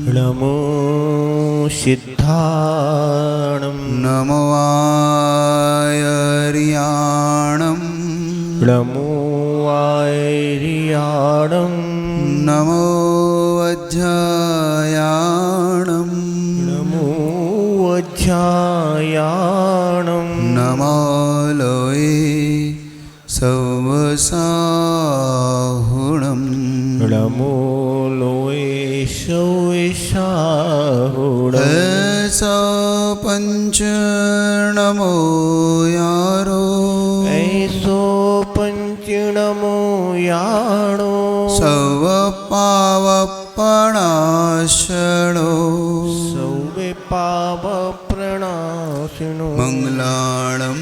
नमो सिद्धाणं नमो आयर्याणं नमो आयर्याणं नमो वज्रायाणं नमो वज्रायाणं नमो लोये सवसाहुणं नमो लोये सवसाहुणं ऐसा पंच नमो यारो ऐसो पंच नमो याणो सव पावपणाशणो सौवे पाप प्रणाशिनो मंगलाणं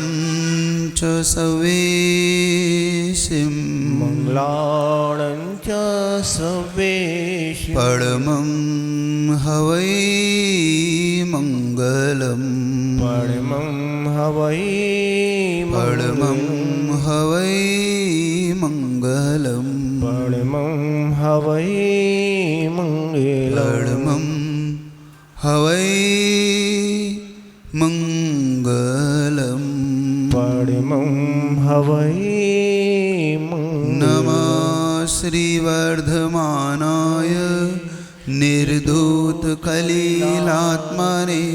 च सवेशिं मंगलाणं च सवेशि परमं हवै मंगलम् परमं हवै परमं हवै मंगलम् परमं हवै मंगलम् परमं हवै मंगलम् परमं हवै नमः श्रीवर्धमानाय निर्धूतकलिलात्मने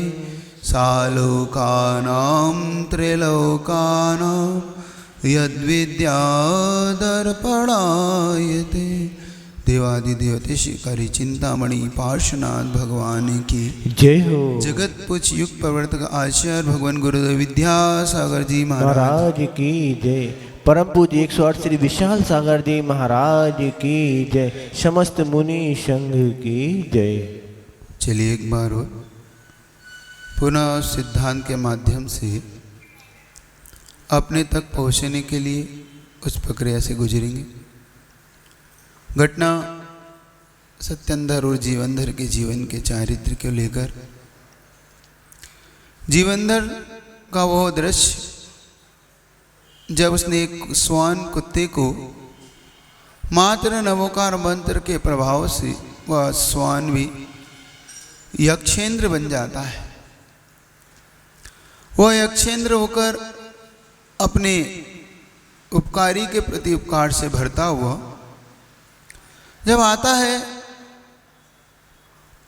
सालोकानां त्रिलोकानां यद्विद्यादर्पणायते। देवादिदेवते श्रीकारी चिंतामणि पार्श्वनाथ भगवान की जय हो। जगत पुछ युग प्रवर्तक आचार्य भगवान गुरुदेव विद्यासागर जी महाराज की जय। परम पूज्य 108 श्री विशाल सागर जी महाराज की जय। समस्त मुनि संघ की जय। चलिए एक बार और पुनः सिद्धांत के माध्यम से अपने तक पहुंचने के लिए उस प्रक्रिया से गुजरेंगे। घटना सत्यंधर और जीवनधर के जीवन के चारित्र को लेकर जीवनधर का वह दृश्य जब उसने एक स्वान कुत्ते को मात्र नवोकार मंत्र के प्रभाव से वह स्वान भी यक्षेंद्र बन जाता है। वह यक्षेंद्र होकर अपने उपकारी के प्रति उपकार से भरता हुआ जब आता है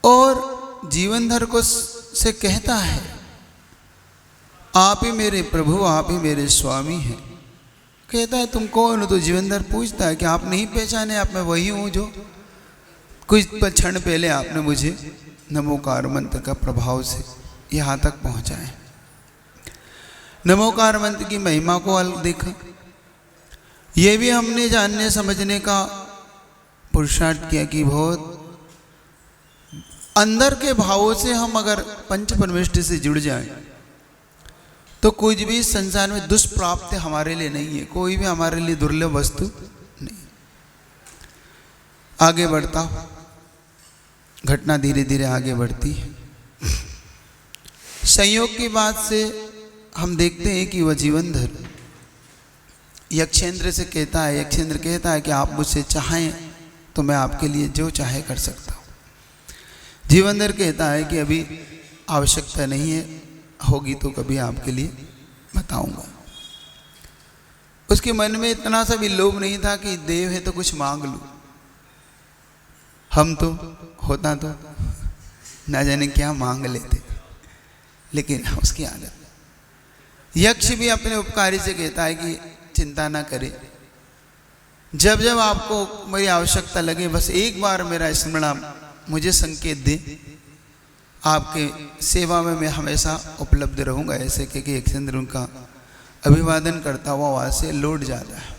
और जीवनधर को से कहता है, आप ही मेरे प्रभु, आप ही मेरे स्वामी हैं। कहता है तुम कौन हो? तो जीवनधर पूछता है कि आप नहीं पहचाने, आप मैं वही हूँ जो कुछ क्षण पहले आपने मुझे नमोकार मंत्र का प्रभाव से यहाँ तक पहुँचाए। नमोकार मंत्र की महिमा को देखा, ये भी हमने जानने समझने का पुरुषार्थ किया कि बहुत अंदर के भावों से हम अगर पंच परमेष्टि से जुड़ जाएं तो कुछ भी संसार में दुष्प्राप्त हमारे लिए नहीं है, कोई भी हमारे लिए दुर्लभ वस्तु नहीं। आगे बढ़ता घटना धीरे धीरे आगे बढ़ती है। संयोग की बात से हम देखते हैं कि वह जीवनधर यक्षेंद्र से कहता है, यक्षेंद्र कहता है कि आप मुझसे चाहें तो मैं आपके लिए जो चाहे कर सकता हूँ। जीवनधर कहता है कि अभी आवश्यकता नहीं है, होगी तो कभी आपके लिए बताऊंगा। उसके मन में इतना सा भी लोभ नहीं था कि देव है तो कुछ मांग लूं। हम तो होता तो ना जाने क्या मांग लेते, लेकिन उसकी आदत। यक्ष भी अपने उपकारी से कहता है कि चिंता ना करे, जब जब आपको मेरी आवश्यकता लगे बस एक बार मेरा स्मरण मुझे संकेत दे, आपके सेवा में मैं हमेशा उपलब्ध रहूंगा। ऐसे कह के यक्षेंद्र उनका अभिवादन करता हुआ वहां से लौट जाता है।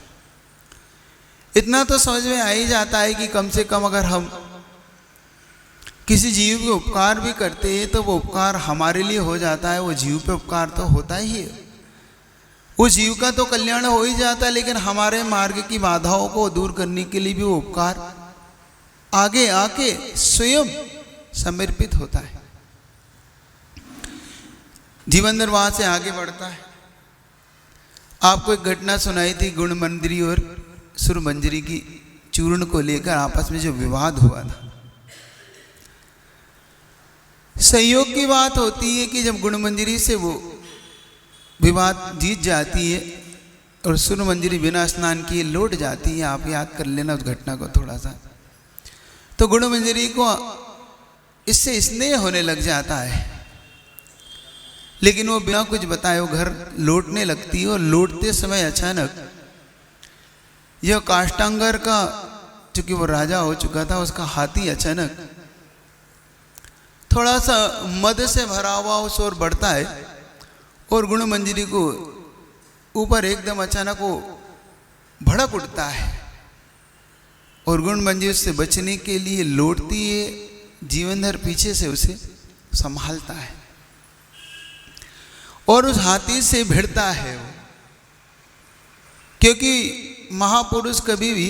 इतना तो समझ में आ ही जाता है कि कम से कम अगर हम किसी जीव के उपकार भी करते हैं तो वो उपकार हमारे लिए हो जाता है, वो जीव पे उपकार तो होता ही है। उस जीव का तो कल्याण हो ही जाता है, लेकिन हमारे मार्ग की बाधाओं को दूर करने के लिए भी वो उपकार आगे आके स्वयं समर्पित होता है। जीवनधर वहां से आगे बढ़ता है। आपको एक घटना सुनाई थी, गुण मंजरी और सुर मंजरी की चूर्ण को लेकर आपस में जो विवाद हुआ था। संयोग की बात होती है कि जब गुण मंजरी से वो विवाद जीत जाती है और सुर मंजरी बिना स्नान किए लौट जाती है, आप याद कर लेना उस घटना को थोड़ा सा, तो गुण मंजरी को इससे स्नेह होने लग जाता है, लेकिन वो बिना कुछ बताए वो घर लौटने लगती है। और लौटते समय अचानक यह काष्टांगर का, चूंकि वो राजा हो चुका था, उसका हाथी अचानक थोड़ा सा मद से भरा हुआ उस ओर बढ़ता है और गुण मंजरी को ऊपर एकदम अचानक वो भड़क उठता है और गुण मंजरी से बचने के लिए लौटती है, जीवनधर पीछे से उसे संभालता है और उस हाथी से भिड़ता है वो, क्योंकि महापुरुष कभी भी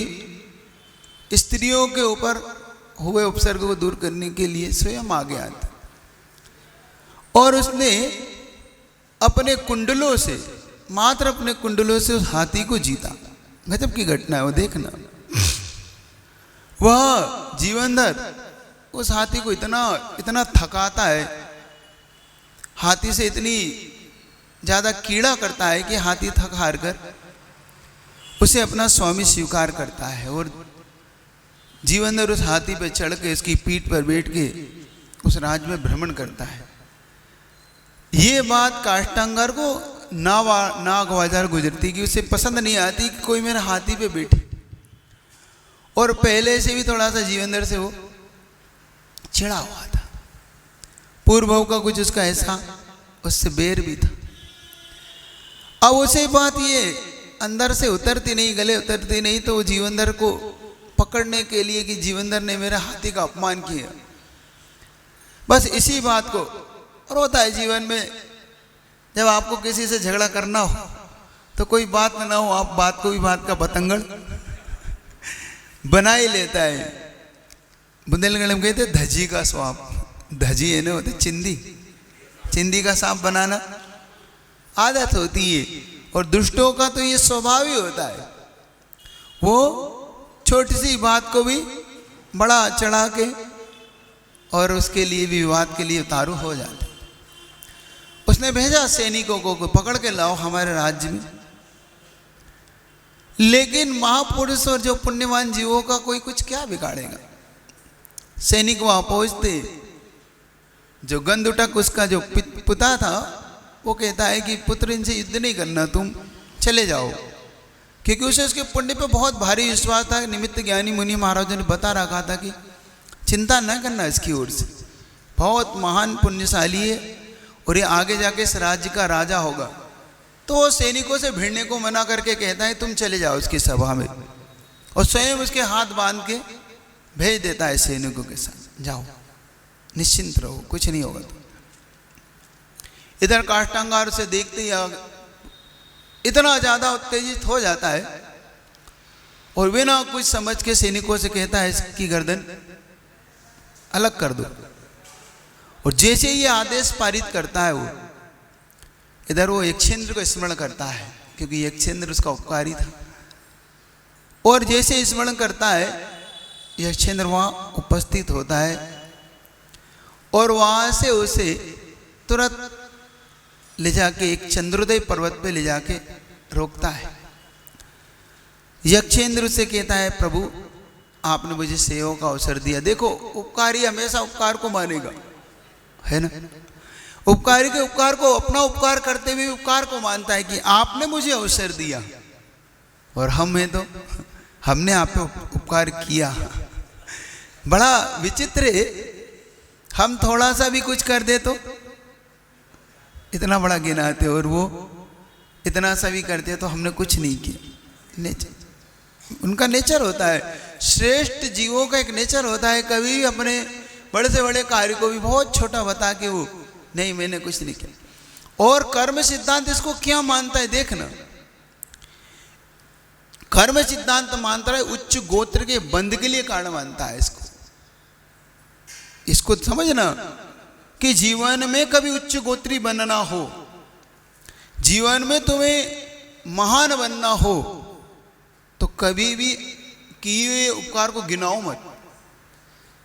स्त्रियों के ऊपर हुए उपसर्ग को दूर करने के लिए स्वयं आगे आता और उसने अपने कुंडलों से, मात्र अपने कुंडलों से उस हाथी को जीता। गजब की घटना है वो, देखना। वह जीवनधर उस हाथी को इतना थकाता है, हाथी से इतनी ज्यादा कीड़ा करता है कि हाथी थक हार कर उसे अपना स्वामी स्वीकार करता है और जीवनधर उस हाथी पर चढ़ के उसकी पीठ पर बैठ के उस राज्य में भ्रमण करता है। ये बात काष्टांगर को नागवाजार गुजरती कि उसे पसंद नहीं आती कि कोई मेरे हाथी पे बैठे, और पहले से भी थोड़ा सा जीवनधर से वो चिढ़ा हुआ था, पूर्व का कुछ उसका ऐसा उससे बैर भी था। अब उसे बात ये अंदर से उतरती नहीं, गले उतरती नहीं, तो वो जीवनधर को पकड़ने के लिए कि जीवनधर ने मेरे हाथी का अपमान किया, बस इसी बात को। और होता है जीवन में, जब आपको किसी से झगड़ा करना हो तो कोई बात ना हो, आप बात को भी बात का पतंगड़ बना ही लेता है। बुंदेलखंड में कहते धजी का सांप, धजी है ना, होते चिंदी का सांप बनाना आदत होती है, और दुष्टों का तो ये स्वभाव ही होता है, वो छोटी सी बात को भी बड़ा चढ़ा के और उसके लिए भी विवाद के लिए उतारू हो जाते। उसने भेजा सैनिकों को पकड़ के लाओ हमारे राज्य में, लेकिन महापुरुष और जो पुण्यवान जीवों का कोई कुछ क्या बिगाड़ेगा। सैनिक वहां पहुंचते, जो गंधुटक उसका जो पिता था वो कहता है कि पुत्र इनसे युद्ध नहीं करना, तुम चले जाओ, क्योंकि उसे उसके पुण्य पे बहुत भारी विश्वास था। निमित्त ज्ञानी मुनि महाराजों ने बता रखा था कि चिंता न करना इसकी ओर से, बहुत महान पुण्यशाली है और ये आगे जाके इस राज्य का राजा होगा। तो वो सैनिकों से भिड़ने को मना करके कहता है तुम चले जाओ उसकी सभा में, और स्वयं उसके हाथ बांध के भेज देता है सैनिकों के साथ, जाओ निश्चिंत रहो, कुछ नहीं होगा। तो इधर काष्टांगार से देखते ही इतना ज्यादा उत्तेजित हो जाता है और बिना कुछ समझ के सैनिकों से कहता है इसकी गर्दन अलग कर दो। और जैसे ये आदेश पारित करता है, वो इधर वो यक्षेंद्र को स्मरण करता है, क्योंकि यक्षेंद्र उसका उपकारी था, और जैसे स्मरण करता है यक्षेंद्र वहां उपस्थित होता है और वहां से उसे तुरंत ले जाके एक चंद्रोदय पर्वत पे ले जाके रोकता है। यक्षेंद्र उसे कहता है प्रभु आपने मुझे सेवा का अवसर दिया, देखो उपकारी हमेशा उपकार को मानेगा, है ना। उपकारी के उपकार को, अपना उपकार करते हुए उपकार को मानता है कि आपने मुझे अवसर दिया और हम हैं तो हमने आप पे उपकार किया। बड़ा विचित्र है, हम थोड़ा सा भी कुछ कर दे तो इतना बड़ा गिनाते, और वो इतना सा भी करते तो हमने कुछ नहीं किया। नेचर उनका नेचर होता है, श्रेष्ठ जीवों का एक नेचर होता है, कभी भी अपने बड़े से बड़े कार्य को भी बहुत छोटा बता के वो नहीं मैंने कुछ नहीं किया। और कर्म सिद्धांत इसको क्या मानता है देखना, कर्म सिद्धांत मानता है उच्च गोत्र के बंध के लिए कारण मानता है इसको समझना कि जीवन में कभी उच्च गोत्री बनना हो, जीवन में तुम्हें महान बनना हो, तो कभी भी किए हुए उपकार को गिनाओ मत।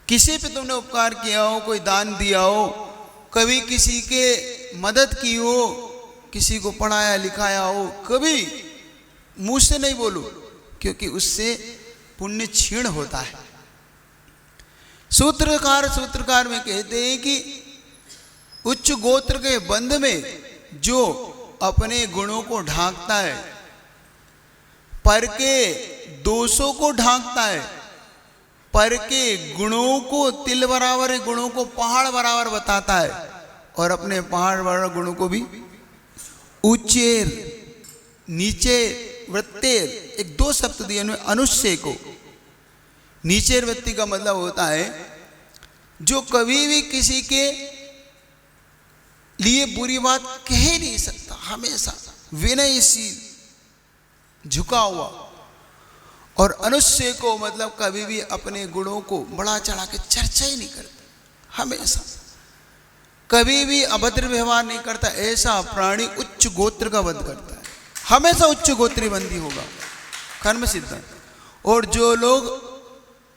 किसी पे तुमने उपकार किया हो, कोई दान दिया हो कभी किसी के मदद की हो, किसी को पढ़ाया लिखाया हो, कभी मुंह से नहीं बोलो, क्योंकि उससे पुण्य क्षीण होता है। सूत्रकार में कहते हैं कि उच्च गोत्र के बंध में जो अपने गुणों को ढांकता है, पर के दोषों को ढांकता है, पर के गुणों को तिल बराबर गुणों को पहाड़ बराबर बताता है, और अपने पहाड़ बराबर गुणों को भी उच्चेर नीचे वृत्तेर, एक दो शब्द दिए उन्हें, अनुष्य को। नीचेर वृत्ति का मतलब होता है जो कभी भी किसी के लिए बुरी बात कह ही नहीं सकता, हमेशा विनयशील झुका हुआ। और अनुष्य को मतलब कभी भी अपने गुणों को बढ़ा चढ़ा के चर्चा ही नहीं करता, हमेशा कभी भी अभद्र व्यवहार नहीं करता। ऐसा प्राणी उच्च गोत्र का वध करता है, हमेशा उच्च गोत्री बंदी होगा, कर्म सिद्धांत। और जो लोग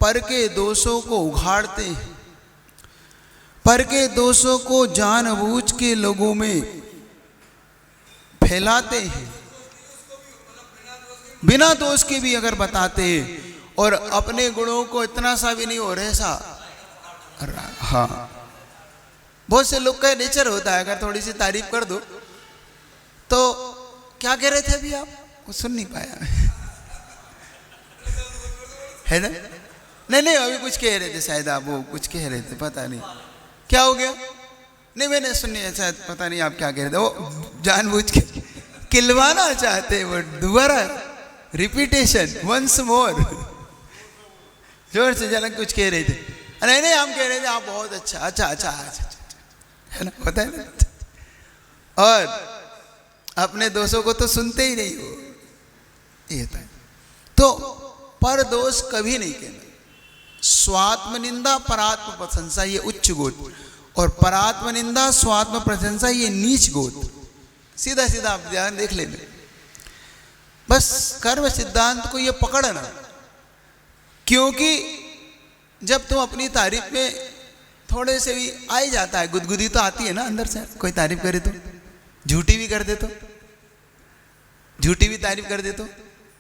पर के दोषों को उघाड़ते हैं, पर के दोषों को जानबूझ के लोगों में फैलाते हैं, बिना दोष के भी अगर बताते हैं, और अपने गुणों को इतना सा भी नहीं हो रहे सा, हाँ बहुत से लोग का नेचर होता है, अगर थोड़ी सी तारीफ कर दो तो क्या कह रहे थे अभी आप, वो सुन नहीं पाया है ना? नहीं अभी कुछ कह रहे थे शायद आप, वो कुछ कह रहे थे, पता नहीं क्या हो गया। नहीं मैंने सुनी है शायद, पता नहीं आप क्या कह रहे थे। वो जानबूझ के किलवाना चाहते, वो दोबारा रिपीटेशन, वंस मोर, जोर से जरा कुछ कह रहे थे। नहीं हम कह रहे थे आप बहुत अच्छा, है ना, होता है ना। और अपने दोषों को तो सुनते ही नहीं हो, ये होता है। तो पर दोष कभी नहीं कहना। स्वात्म निंदा परात्म प्रशंसा ये उच्च गोत्र, और परात्म निंदा स्वात्म प्रशंसा ये नीच गोत्र। सीधा सीधा आप ध्यान देख लेना, बस कर्म सिद्धांत को ये पकड़ना। क्योंकि जब तुम अपनी तारीफ में थोड़े से भी आ ही जाता है, गुदगुदी तो आती है ना अंदर से, कोई तारीफ करे तो, झूठी भी कर दे तो, झूठी भी तारीफ कर दे तो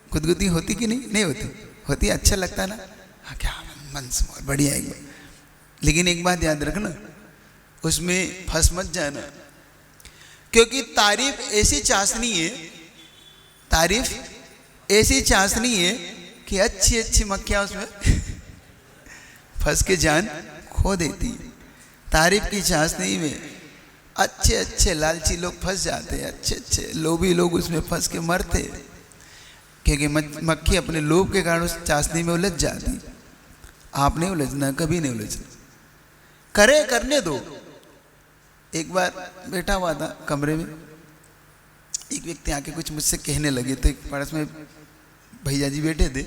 गुदगुदी होती कि नहीं होती, अच्छा लगता ना, हाँ क्या मन से बढ़िया है। लेकिन एक बात याद रखना, उसमें फंस मत जाना, क्योंकि तारीफ ऐसी चाशनी है, तारीफ ऐसी चाशनी है कि अच्छी मक्खियां उसमें फंस के जान खो देती है। तारीफ की चाशनी में अच्छे लालची लोग फंस जाते हैं, अच्छे लोभी लोग उसमें फंस के मरते हैं, क्योंकि मक्खी अपने लोभ के कारण उस चाशनी में उलझ जाती। आप नहीं उलझना, कभी नहीं उलझना, करने दो। एक बार बैठा हुआ था कमरे में, एक व्यक्ति आके कुछ मुझसे कहने लगे, तो एक पड़ोस में भैया जी बैठे थे,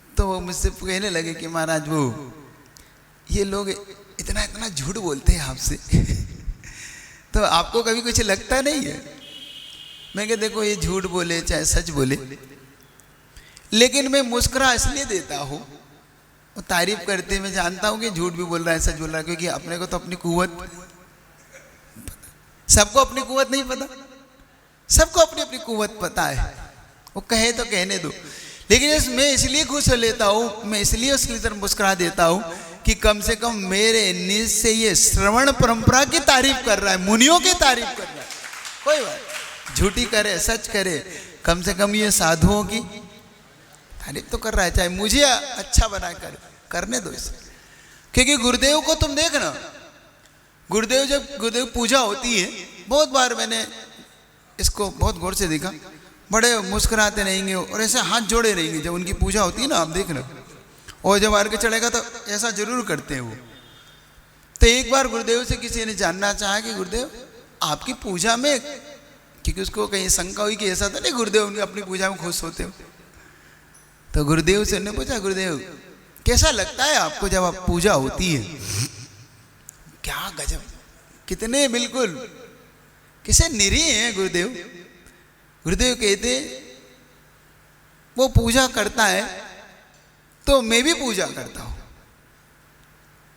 तो वो मुझसे कहने लगे कि महाराज वो ये लोग इतना झूठ बोलते हैं आपसे तो आपको कभी कुछ लगता नहीं है? मैं कहा देखो ये झूठ बोले चाहे सच बोले, लेकिन मैं मुस्कुरा इसलिए देता हूँ, वो तारीफ करते मैं जानता हूँ कि झूठ भी बोल रहा है सच बोल रहा है, क्योंकि अपने को तो अपनी कुव्वत, सबको अपनी कुव्वत नहीं पता, सबको अपनी अपनी कुव्वत पता है, वो कहे तो कहने दो। लेकिन मैं इसलिए खुश हो लेता हूँ, मैं इसलिए उसकी तरफ मुस्कुरा देता हूँ कि कम से कम मेरे निज से ये श्रवण परंपरा की तारीफ कर रहा है, मुनियों की तारीफ कर रहा है। कोई बात झूठी करे सच करे, कम से कम ये साधुओं की तारीफ तो कर रहा है, चाहे मुझे अच्छा बना करने दो इसे। क्योंकि गुरुदेव को तुम देखना, गुरुदेव जब गुरुदेव पूजा होती है, बहुत बार मैंने इसको बहुत गौर से देखा, बड़े मुस्कुराते रहेंगे और ऐसे हाथ जोड़े रहेंगे जब उनकी पूजा होती है ना, आप देखना। और जब अर्घ चढ़ेगा तो ऐसा जरूर करते हैं वो। तो एक बार गुरुदेव से किसी ने जानना चाहा कि गुरुदेव आपकी पूजा में, क्योंकि उसको कहीं शंका हुई कि ऐसा तो नहीं गुरुदेव उनकी अपनी पूजा में खुश होते हो, तो गुरुदेव से उन्होंने पूछा गुरुदेव कैसा लगता है आपको जब आप पूजा होती है? क्या गजब, कितने बिल्कुल किसे निरीह हैं गुरुदेव। गुरुदेव कहते वो पूजा करता है तो मैं भी पूजा करता हूं,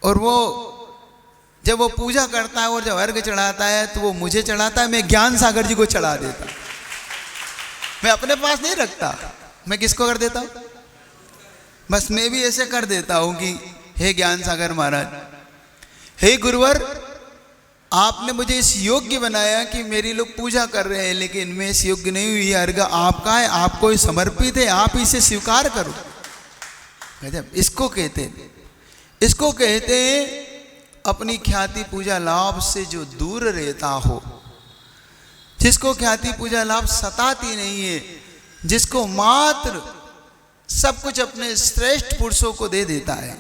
और वो जब वो पूजा करता है और जब अर्घ चढ़ाता है तो वो मुझे चढ़ाता है, मैं ज्ञान सागर जी को चढ़ा देता, मैं अपने पास नहीं रखता। मैं किसको कर देता हूँ? बस मैं भी ऐसे कर देता हूँ कि हे ज्ञान सागर महाराज, हे गुरुवर, आपने मुझे इस योग्य बनाया कि मेरी लोग पूजा कर रहे हैं, लेकिन मैं इस योग्य नहीं हुई। ये अर्घ आपका है, आपको ही समर्पित है, आप इसे स्वीकार करो। गजब, इसको कहते हैं, इसको कहते हैं अपनी ख्याति पूजा लाभ से जो दूर रहता हो, जिसको ख्याति पूजा लाभ सताती नहीं है, जिसको मात्र सब कुछ अपने श्रेष्ठ पुरुषों को दे देता है,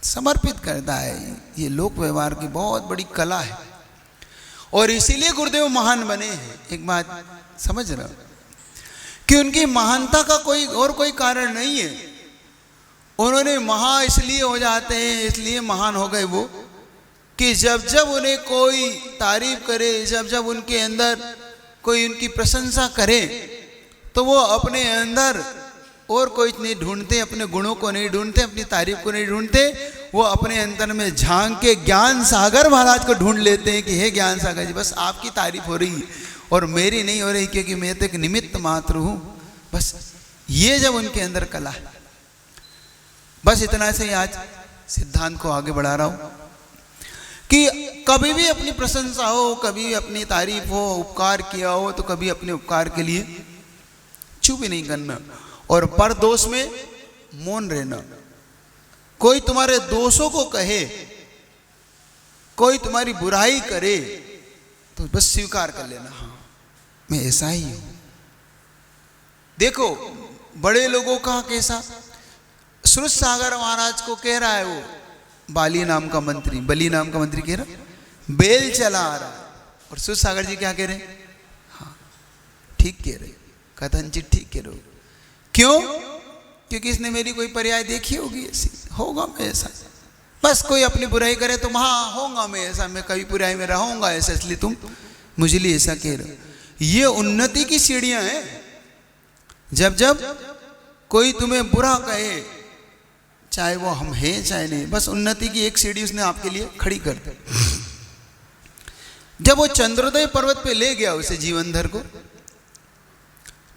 समर्पित करता है। ये लोक व्यवहार की बहुत बड़ी कला है और इसीलिए गुरुदेव महान बने हैं। एक बात समझ रहे हो कि उनकी महानता का कोई कारण नहीं है। उन्होंने महा इसलिए हो जाते हैं, इसलिए महान हो गए वो, कि जब जब उन्हें कोई तारीफ करे, जब जब उनके अंदर कोई उनकी प्रशंसा करे, तो वो अपने अंदर और कोई नहीं ढूंढते, अपने गुणों को नहीं ढूंढते, अपनी तारीफ को नहीं ढूंढते, वो अपने अंदर में झांक के ज्ञान सागर महाराज को ढूंढ लेते हैं कि हे ज्ञान सागर जी, बस आपकी तारीफ हो रही है और मेरी नहीं हो रही, क्योंकि मैं तो एक निमित्त मात्र हूँ। बस ये जब उनके अंदर कला है, बस इतना से ही आज सिद्धांत को आगे बढ़ा रहा हूँ कि कभी भी अपनी प्रशंसा हो, कभी अपनी तारीफ हो, उपकार किया हो तो कभी अपने उपकार के लिए चुप ही नहीं करना और पर दोष में मौन रहना। कोई तुम्हारे दोषों को कहे, कोई तुम्हारी बुराई करे तो बस स्वीकार कर लेना, हाँ मैं ऐसा ही हूं। देखो बड़े लोगों का कैसा, श्रुत सागर महाराज को कह रहा है वो बाली नाम का मंत्री, बली नाम का मंत्री कह रहा बेल चला आ रहा है और श्रुत सागर जी क्या कह रहे? हाँ ठीक कह रहे, कथनचित ठीक कह रहे हो। क्यों? क्योंकि इसने मेरी कोई पर्याय देखी होगी, ऐसी होगा मैं ऐसा। बस कोई अपनी बुराई करे तो हाँ होगा मैं ऐसा, मैं कभी बुराई में रहूंगा ऐसा, इसलिए तुम मुझे लिए ऐसा कह रहे हो। ये उन्नति की सीढ़ियां हैं। जब जब कोई तुम्हें बुरा कहे, चाहे वो हम हैं चाहे नहीं, बस उन्नति की एक सीढ़ी उसने आपके लिए खड़ी कर दी। जब वो चंद्रोदय पर्वत पे ले गया उसे जीवनधर को,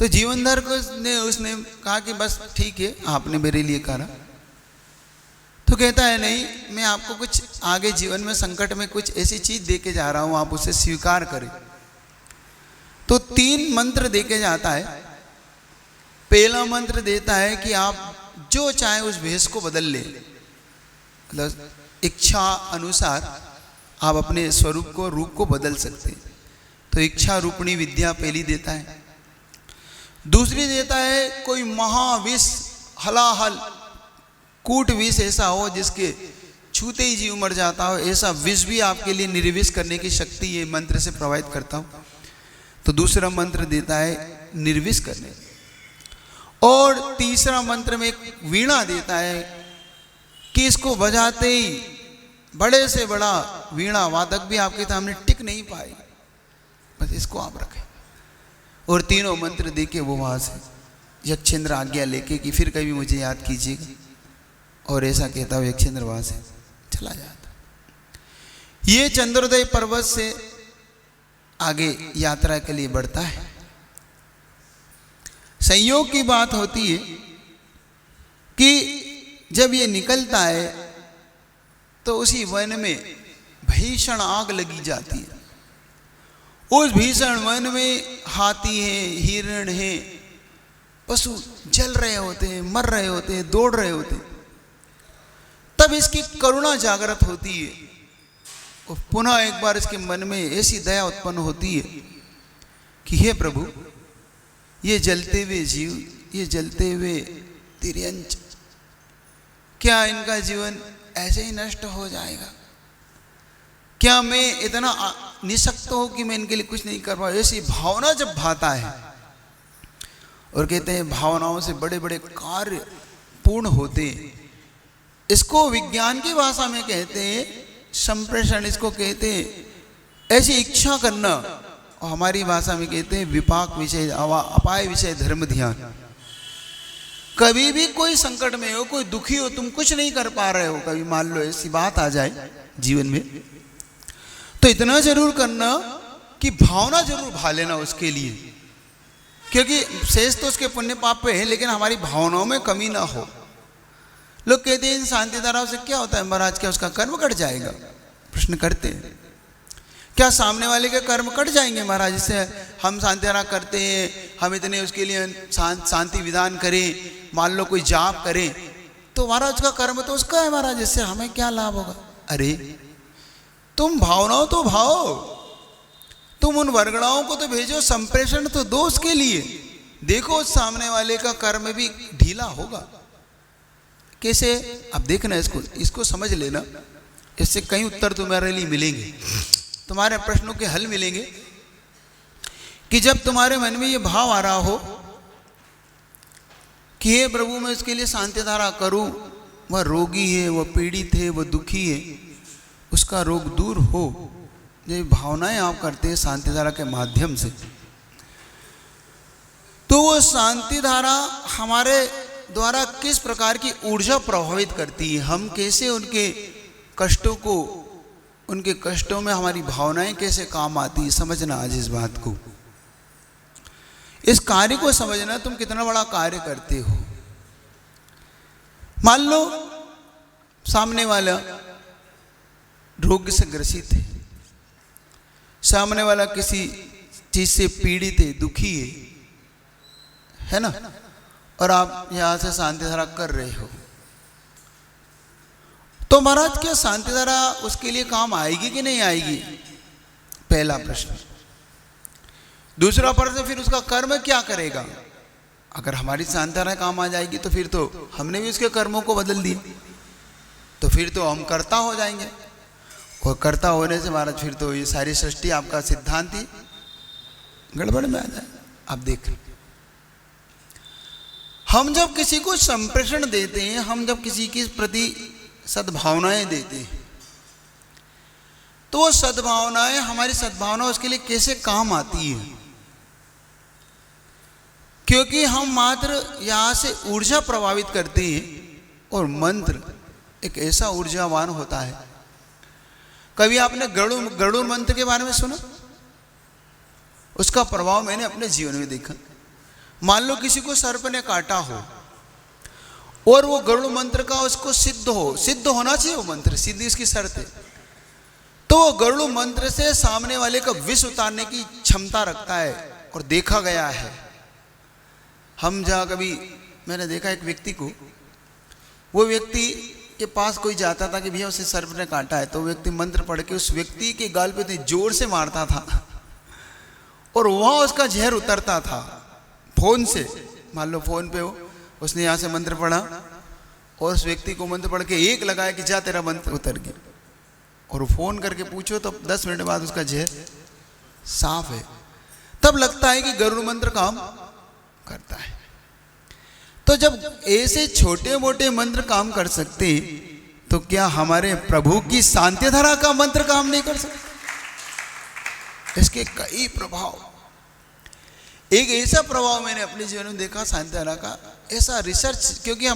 तो जीवनधर को उसने कहा कि बस ठीक है आपने मेरे लिए कहा। तो कहता है नहीं, मैं आपको कुछ आगे जीवन में संकट में कुछ ऐसी चीज दे के जा रहा हूं, आप उसे स्वीकार करें। तो 3 मंत्र दे के जाता है। पहला मंत्र देता है कि आप जो चाहे उस भेष को बदल ले, मतलब इच्छा अनुसार आप अपने स्वरूप को, रूप को बदल सकते हैं। तो इच्छा रूपणी विद्या पहली देता है। दूसरी देता है कोई महाविष, हलाहल कूट विष ऐसा हो जिसके छूते ही जीव मर जाता हो, ऐसा विष भी आपके लिए निर्विष करने की शक्ति ये मंत्र से प्रोवाइड करता हूं। तो दूसरा मंत्र देता है निर्विष करने। और तीसरा मंत्र में एक वीणा देता है कि इसको बजाते ही बड़े से बड़ा वीणा वादक भी आपके सामने टिक नहीं पाए, बस इसको आप रखें। और तीनों मंत्र देके वो वहां से यक्षेंद्र आज्ञा लेके कि फिर कभी मुझे याद कीजिएगा, और ऐसा कहता हुआ यक्षेंद्र वहां से चला जाता। ये चंद्रोदय पर्वत से आगे यात्रा के लिए बढ़ता है। संयोग की बात होती है कि जब ये निकलता है तो उसी वन में भीषण आग लगी जाती है। उस भीषण वन में हाथी हैं, हिरण हैं, पशु जल रहे होते हैं, मर रहे होते हैं, दौड़ रहे होते हैं। तब इसकी करुणा जागृत होती है और पुनः एक बार इसके मन में ऐसी दया उत्पन्न होती है कि हे प्रभु, ये जलते हुए जीव, ये जलते हुए तिर्यंच, क्या इनका जीवन ऐसे ही नष्ट हो जाएगा? क्या मैं इतना निशक्त हूं कि मैं इनके लिए कुछ नहीं कर पाऊं? ऐसी भावना जब भाता है, और कहते हैं भावनाओं से बड़े बड़े कार्य पूर्ण होते हैं। इसको विज्ञान की भाषा में कहते हैं संप्रेषण, इसको कहते हैं ऐसी इच्छा करना, और हमारी भाषा में कहते हैं विपाक विषय, अपाय विषय धर्म ध्यान। कभी भी कोई संकट में हो, कोई दुखी हो, तुम कुछ नहीं कर पा रहे हो, कभी मान लो ऐसी बात आ जाए जीवन में, तो इतना जरूर करना कि भावना जरूर भा लेना उसके लिए, क्योंकि शेष तो उसके पुण्य पाप पे है, लेकिन हमारी भावनाओं में कमी ना हो। लोग कहते हैं इन शांति धाराओं से क्या होता है महाराज, क्या उसका कर्म कट जाएगा? प्रश्न करते हैं, क्या सामने वाले के कर्म कट जाएंगे महाराज? इससे हम शांति धारा करते हैं, हम इतने उसके लिए शांति विधान करें, मान लो कोई जाप करें, तो महाराज उसका कर्म तो उसका है महाराज, इससे हमें क्या लाभ होगा? अरे तुम भावनाओं तो भाओ, तुम उन वर्गणाओं को तो भेजो, संप्रेषण तो दो उसके लिए। देखो सामने वाले का कर्म भी ढीला होगा कैसे। अब देखना इसको समझ लेना, इससे कई उत्तर तुम्हारे लिए मिलेंगे, तुम्हारे प्रश्नों के हल मिलेंगे। कि जब तुम्हारे मन में ये भाव आ रहा हो कि हे प्रभु मैं इसके लिए शांति धारा करूं, वह रोगी है, वह पीड़ित है, वह दुखी है, उसका रोग दूर हो, ये भावनाएं आप करते हैं शांति धारा के माध्यम से, तो वो शांति धारा हमारे द्वारा किस प्रकार की ऊर्जा प्रभावित करती है, हम कैसे उनके कष्टों को, उनके कष्टों में हमारी भावनाएं कैसे काम आती है, समझना आज इस बात को। इस कार्य को समझना, तुम कितना बड़ा कार्य करते हो। मान लो सामने वाला रोग से ग्रसित सामने वाला किसी चीज से पीड़ित है, दुखी है ना, और आप यहां से शांति धारा कर रहे हो, तो महाराज क्या शांति धारा उसके लिए काम आएगी कि नहीं आएगी? पहला प्रश्न। दूसरा प्रश्न, फिर उसका कर्म क्या करेगा? अगर हमारी शांति धारा काम आ जाएगी तो फिर तो हमने भी उसके कर्मों को बदल दिया, तो फिर तो हम कर्ता हो जाएंगे, और कर्ता होने से महाराज फिर तो ये सारी सृष्टि आपका सिद्धांत ही गड़बड़ में आ जाए। आप देख, हम जब किसी को संप्रेषण देते हैं, हम जब किसी के प्रति सद्भावनाएं देते हैं, तो वो सद्भावनाएं, हमारी सद्भावना उसके लिए कैसे काम आती है? क्योंकि हम मात्र यहां से ऊर्जा प्रभावित करते हैं, और मंत्र एक ऐसा ऊर्जावान होता है। कभी आपने गरुड़ मंत्र के बारे में सुना? उसका प्रभाव मैंने अपने जीवन में देखा। मान लो किसी को सर्प ने काटा हो और वो गरुड़ मंत्र का उसको सिद्ध होना चाहिए, वो मंत्र सिद्धि उसकी शर्त है, तो वो गरुड़ मंत्र से सामने वाले का विष उतारने की क्षमता रखता है। और देखा गया है, हम जहाँ कभी मैंने देखा एक व्यक्ति को, वो व्यक्ति के पास कोई जाता था कि भैया उसे सर्प ने काटा है, तो व्यक्ति मंत्र पढ़ के उस व्यक्ति के गाल पे इतनी जोर से मारता था और वहाँ उसका जहर उतरता था फोन से। मान लो फोन पे हो, उसने यहाँ से मंत्र पढ़ा और उस व्यक्ति को मंत्र पढ़ के एक लगाया कि जा तेरा मंत्र उतर गया, और फोन करके पूछो तो 10 मिनट बाद उसका जहर साफ है। तब लगता है कि गरुड़ मंत्र काम करता है। तो जब ऐसे छोटे मोटे मंत्र काम कर सकते, तो क्या हमारे प्रभु की शांति धारा का मंत्र काम नहीं कर सकता? इसके कई प्रभाव। एक ऐसा प्रभाव मैंने अपने जीवन में देखा शांति धारा का, ऐसा रिसर्च, क्योंकि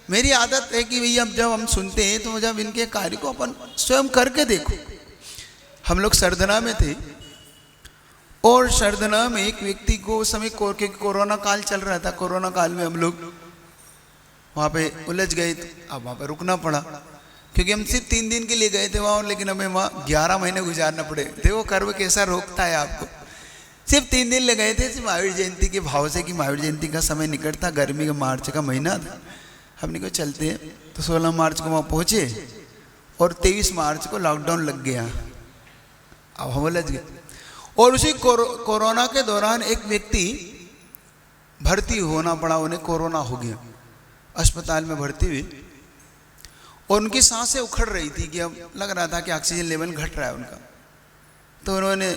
मेरी आदत है कि भैया जब हम सुनते हैं तो जब इनके कार्य को अपन स्वयं करके देखो। हम लोग सरदना में थे, और सरदना में एक व्यक्ति को उस समय क्योंकि कोरोना काल चल रहा था, कोरोना काल में हम लोग वहाँ पे उलझ गए, अब वहाँ पे रुकना पड़ा, क्योंकि हम सिर्फ 3 दिन के लिए गए थे वहाँ, लेकिन हमें वहाँ 11 महीने गुजारना पड़े। देखो कर्म कैसा रोकता है आपको। सिर्फ 3 दिन ले गए थे, सिर्फ महावीर जयंती के भाव से कि महावीर जयंती का समय निकट था, गर्मी का मार्च का महीना था, हमने को चलते हैं। तो 16 मार्च को वहाँ पहुँचे और 23 मार्च को लॉकडाउन लग गया। अब हम उलझ गए। और उसी कोरोना के दौरान एक व्यक्ति भर्ती होना पड़ा, उन्हें कोरोना हो गया, अस्पताल में भर्ती हुए, और उनकी सांसें उखड़ रही थी कि अब लग रहा था कि ऑक्सीजन लेवल घट रहा है उनका। तो उन्होंने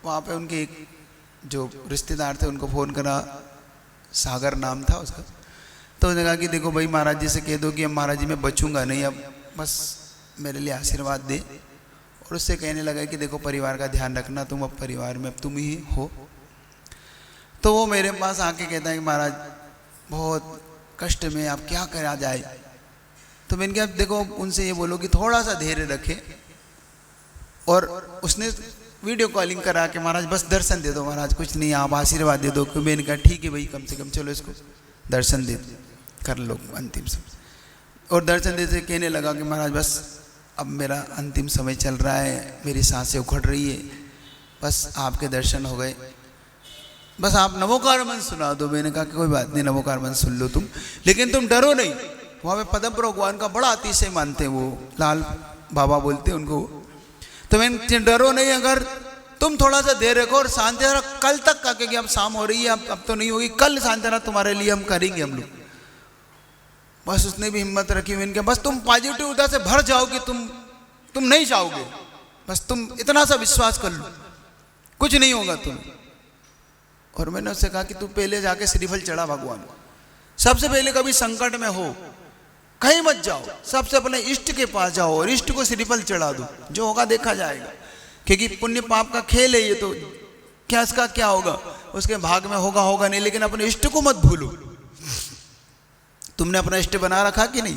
वहाँ पे उनके एक जो रिश्तेदार थे उनको फ़ोन करा, सागर नाम था उसका। तो उसने कहा कि देखो भाई महाराज जी से कह दो कि अब महाराज जी मैं बचूंगा नहीं, अब बस मेरे लिए आशीर्वाद दे। और उससे कहने लगा कि देखो परिवार का ध्यान रखना, तुम अब परिवार में अब तुम ही हो। तो वो मेरे पास आके कहता है कि महाराज बहुत कष्ट में, आप क्या करा जाए। तो मैंने कहा देखो उनसे ये बोलो कि थोड़ा सा धैर्य रखे, और उसने वीडियो कॉलिंग करा के महाराज बस दर्शन दे दो महाराज, कुछ नहीं आप आशीर्वाद दे दो। कि मैंने कहा ठीक है भाई, कम से कम चलो इसको दर्शन दे कर लो अंतिम समय। और दर्शन देते कहने लगा कि महाराज बस अब मेरा अंतिम समय चल रहा है, मेरी सांसें उखड़ रही है, बस आपके दर्शन हो गए, बस आप नमोकार मंत्र सुना दो। मैंने कहा कि कोई बात नहीं, नमोकार मंत्र सुन लो तुम, लेकिन तुम डरो नहीं। वहाँ पे पद्म भगवान का बड़ा अतिशय मानते हैं, वो लाल बाबा बोलते हैं उनको। तो मैंने डरो नहीं, अगर तुम थोड़ा सा देर रखो और शांति कल तक का, क्योंकि अब शाम हो रही है, अब तो नहीं होगी, कल शांति तुम्हारे लिए हम करेंगे हम लोग। बस उसने भी हिम्मत रखी। मैंने कहा बस तुम पॉजिटिव से भर जाओ कि तुम नहीं जाओगे, बस तुम इतना सा विश्वास कर लो, कुछ नहीं होगा तुम। और मैंने उससे कहा कि तू पहले जाके श्रीफल चढ़ा भगवान को। सबसे पहले कभी संकट में हो कहीं मत जाओ, सबसे अपने इष्ट के पास जाओ और इष्ट को श्रीफल चढ़ा दो, जो होगा देखा जाएगा। क्योंकि पुण्य पाप का खेल है ये, तो क्या इसका क्या होगा, उसके भाग में होगा होगा नहीं, लेकिन अपने इष्ट को मत भूलो। तुमने अपना इष्ट बना रखा कि नहीं?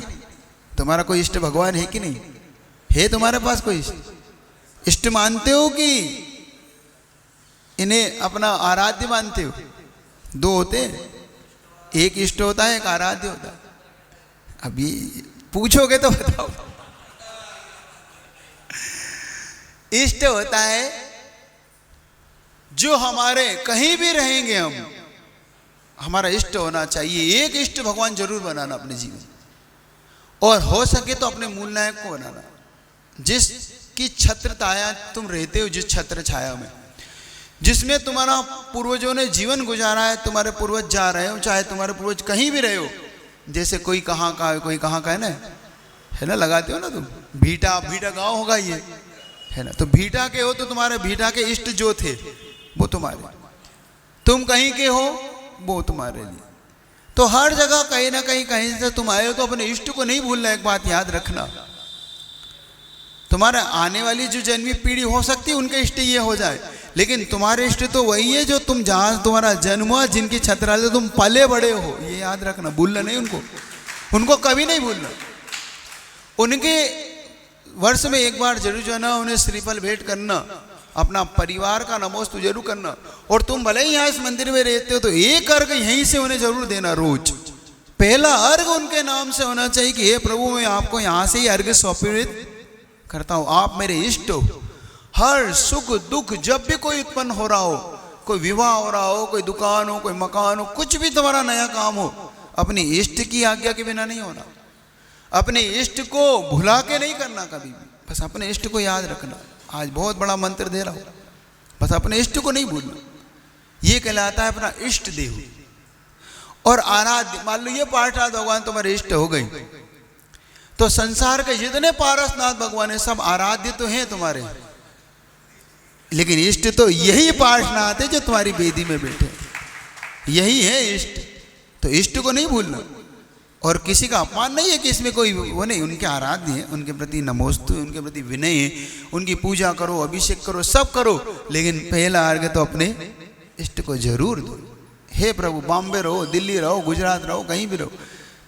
तुम्हारा कोई इष्ट भगवान है कि नहीं है? तुम्हारे पास कोई इष्ट मानते हो कि इन्हें अपना आराध्य मानते हो? दो होते हैं, एक इष्ट होता है, एक आराध्य होता है। अभी पूछोगे तो बताओ। इष्ट होता है जो हमारे कहीं भी रहेंगे हम, हमारा इष्ट होना चाहिए। एक इष्ट भगवान जरूर बनाना अपने जीवन, और हो सके तो अपने मूल नायक को बनाना, जिसकी छत्र छाया तुम रहते हो, जिस छत्र छाया में, जिसमें तुम्हारा पूर्वजों ने जीवन गुजारा है, तुम्हारे पूर्वज जा रहे हो, चाहे तुम्हारे पूर्वज कहीं भी रहे हो। जैसे कोई कहाँ का है, कोई कहाँ का है ना, लगाते हो ना तुम, भीटा गांव होगा ये, है ना। तो भीटा के हो तो तुम्हारे भीटा के इष्ट जो थे वो तुम्हारे, तुम कहीं के हो वो तुम्हारे लिए। तो हर जगह कहीं ना कहीं से तुम आए हो, तो अपने इष्ट को नहीं भूलना। एक बात याद रखना, तुम्हारे आने वाली जो जन्मी पीढ़ी हो सकती है उनके इष्ट ये हो जाए, लेकिन तुम्हारे इष्ट तो वही है जो तुम जहां तुम्हारा जन्म हुआ, जिनकी छत्राले तुम पले बड़े हो, ये याद रखना, भूलना नहीं उनको कभी नहीं भूलना। उनके वर्ष में एक बार जरूर जो है ना, उन्हें श्रीफल भेंट करना, अपना परिवार का नमोस्तु जरूर करना। और तुम भले ही यहाँ इस मंदिर में रहते हो तो एक अर्घ यहीं से उन्हें जरूर देना। रोज पहला अर्घ उनके नाम से होना चाहिए कि हे प्रभु, मैं आपको यहाँ से ही अर्घ समर्पित करता हूँ, आप मेरे इष्ट हो। हर सुख दुख जब भी कोई उत्पन्न हो रहा हो, कोई विवाह हो रहा हो, कोई दुकान हो, कोई मकान हो, कुछ भी तुम्हारा नया काम हो, अपनी इष्ट की आज्ञा के बिना नहीं होना। अपने इष्ट को भुला के नहीं करना कभी भी, बस अपने इष्ट को याद रखना। आज बहुत बड़ा मंत्र दे रहा हूं, बस अपने इष्ट को नहीं भूलना। ये कहलाता है अपना इष्ट देव और आराध्य। मान लो ये पार्षद भगवान तुम्हारे इष्ट हो गई, तो संसार के जितने पारसनाथ भगवान है सब आराध्य तो हैं तुम्हारे, लेकिन इष्ट तो यही पार्षनाथ है जो तुम्हारी वेदी में बैठे, यही है इष्ट। तो इष्ट को नहीं भूलना। और किसी का अपमान नहीं है कि इसमें कोई वो नहीं, उनके आराध्य हैं, उनके प्रति नमोस्तु, उनके प्रति विनय है, उनकी पूजा करो, अभिषेक करो, सब करो, लेकिन पहला अर्घ तो अपने इष्ट को जरूर दो। हे प्रभु, बॉम्बे रहो, दिल्ली रहो, गुजरात रहो, कहीं भी रहो,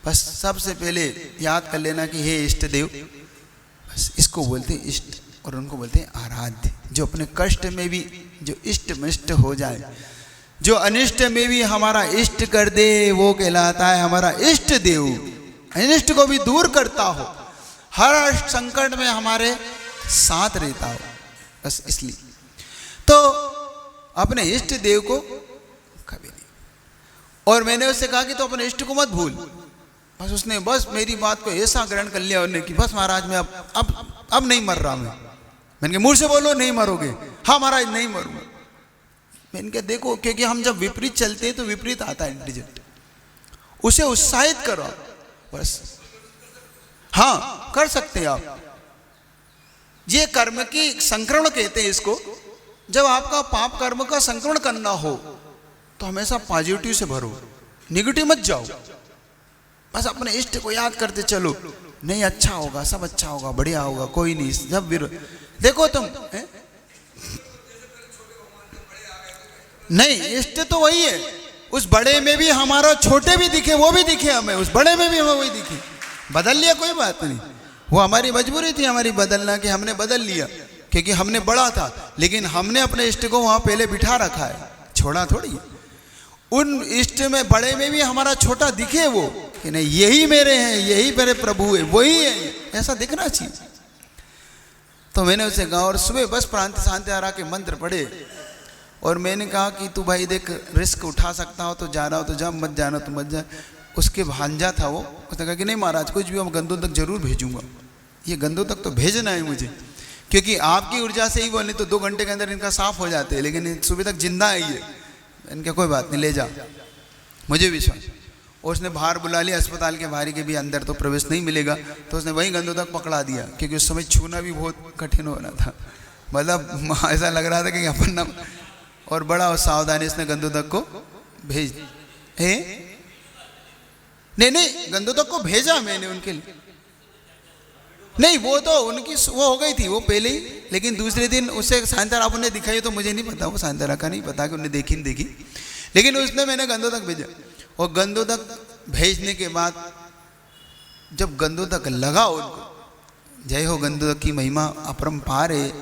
बस सबसे पहले याद कर लेना कि हे इष्ट देव, बस इसको बोलते हैं इष्ट। और उनको बोलते हैं आराध्य, जो अपने कष्ट में भी जो इष्ट मिष्ट हो जाए, जो अनिष्ट में भी हमारा इष्ट कर दे, वो कहलाता है हमारा इष्ट देव। अनिष्ट को भी दूर करता हो, हर संकट में हमारे साथ रहता हो, बस इसलिए। तो अपने इष्ट देव को कभी नहीं। और मैंने उससे कहा कि तो अपने इष्ट को मत भूल। बस उसने बस मेरी बात को ऐसा ग्रहण कर लिया उन्होंने कि बस महाराज मैं अब नहीं मर रहा। मैंने कहा मुंह से बोलो नहीं मरोगे। हाँ महाराज नहीं मरूंगा। मैंने कहा देखो, क्योंकि हम जब विपरीत चलते हैं तो विपरीत आता है रिजल्ट, उसे उत्साहित करो बस। हाँ कर सकते हैं आप। ये कर्म की संक्रमण कहते हैं इसको। जब आपका पाप कर्म का संक्रमण करना हो तो हमेशा पॉजिटिव से भरो, निगेटिव मत जाओ। बस अपने इष्ट को याद करते चलो, नहीं अच्छा होगा, सब अच्छा होगा, बढ़िया होगा, कोई नहीं। जब देखो तुम नहीं, इष्ट तो वही है। उस बड़े में भी हमारा छोटे भी दिखे, वो भी दिखे हमें, उस बड़े में भी हमें वही दिखे। बदल लिया कोई बात नहीं, वो हमारी मजबूरी थी हमारी बदलना, कि हमने बदल लिया क्योंकि हमने बड़ा था, लेकिन हमने अपने इष्ट को वहाँ पहले बिठा रखा है, छोड़ा थोड़ी। उन इष्ट में बड़े में भी हमारा छोटा दिखे वो, कि नहीं यही मेरे हैं, यही मेरे प्रभु है, वही है, ऐसा दिखना चाहिए। तो मैंने उसे कहा, और सुबह बस प्रांत शांति आरा के मंत्र पढ़े, और मैंने कहा कि तू भाई देख रिस्क उठा सकता हो तो जा रहा हो तो जा, मत जाना तो मत जा। उसके भांजा था वो, उसने कहा कि नहीं महाराज कुछ भी, मैं गंदों तक जरूर भेजूंगा, ये गंदों तक तो भेजना है मुझे, क्योंकि आपकी ऊर्जा से ही वो, नहीं तो 2 घंटे के अंदर इनका साफ हो जाते हैं, लेकिन सुबह तक जिंदा है ये। इनका कोई बात नहीं, ले जा, मुझे विश्वास। और उसने बाहर बुला लिया, अस्पताल के बाहर के भी, अंदर तो प्रवेश नहीं मिलेगा, तो उसने वहीं गंदों तक पकड़ा दिया, क्योंकि उस समय छूना भी बहुत कठिन हो रहा था, मतलब ऐसा लग रहा था कि अपन ना, और बड़ा सावधानी इसने गंदों तक को भेज नहीं गंदों तक को भेजा मैंने उनके लिए, नहीं वो तो उनकी वो हो गई थी वो पहले ही, लेकिन दूसरे दिन उसे शांतारा आपने ने दिखाई तो मुझे नहीं पता, वो शांतारा का नहीं पता कि उन्हें देखी नहीं देखी, लेकिन उसने मैंने गंदों तक भेजा। और गंदों तक भेजने के बाद जब गंदों तक लगा उनको, जय हो गंदों तक की महिमा अपरंपार है,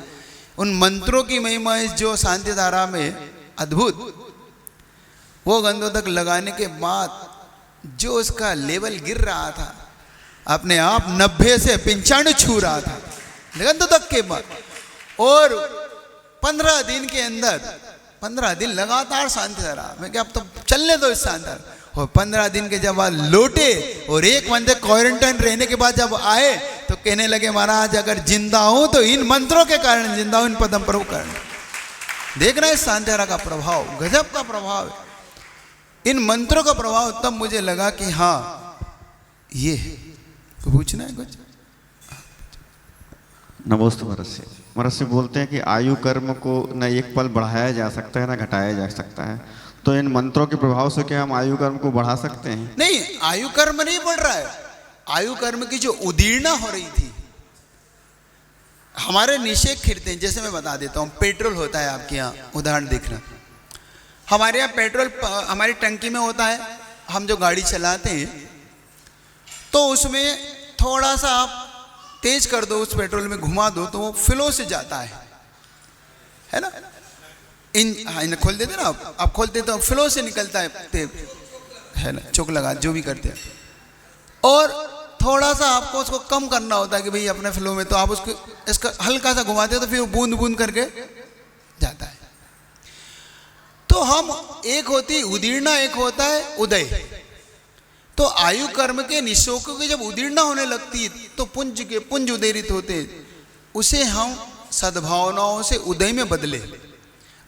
उन मंत्रों की महिमा इस जो शांति धारा में अद्भुत, वो गंदों तक लगाने के बाद जो उसका लेवल गिर रहा था, अपने आप 90 से 95 छू रहा था गंदों तक के बाद, और 15 दिन के अंदर, 15 दिन लगातार शांति धारा, मैं क्या अब तो चलने दो इस शांति धारा। और 15 दिन के जब लौटे और 1 महीने क्वारंटाइन रहने के बाद जब आए तो कहने लगे महाराज अगर जिंदा हूं तो इन मंत्रों के कारण जिंदा हूं, इन पदम प्रभु कारण। देखना है शांति धारा का प्रभाव, गजब का प्रभाव है इन मंत्रों का प्रभाव। तब मुझे लगा कि हाँ ये पूछना है कुछ। नमोस्तु महर्षि। से बोलते हैं कि आयु कर्म को न एक पल बढ़ाया जा सकता है न घटाया जा सकता है, तो इन मंत्रों के प्रभाव से क्या हम आयु कर्म को बढ़ा सकते हैं? नहीं, आयु कर्म नहीं बढ़ रहा है, आयु कर्म की जो उदीर्णा हो रही थी, हमारे निषेध खिरते हैं। जैसे मैं बता देता हूँ, पेट्रोल होता है आपके यहाँ, उदाहरण देखना, हमारे यहाँ पेट्रोल हमारी टंकी में होता है, हम जो गाड़ी चलाते हैं तो उसमें थोड़ा सा आप तेज कर दो, उस पेट्रोल में घुमा दो तो वो फ्लो से जाता है ना। इन खोल देते ना आप खोलते तो फ्लो से निकलता है ना, चोक लगा जो भी करते हैं। और थोड़ा सा आपको उसको कम करना होता है कि भाई अपने फ्लो में, तो आप उसको इसका हल्का सा घुमाते हो तो फिर वो बूंद बूंद करके जाता है। तो हम एक होती उदीर्णा, एक होता है उदय। तो आयु कर्म के निशोकों की जब उदीर्णा होने लगती है तो पुंज उदयरित होते, उसे हम सद्भावनाओं से उदय में बदले।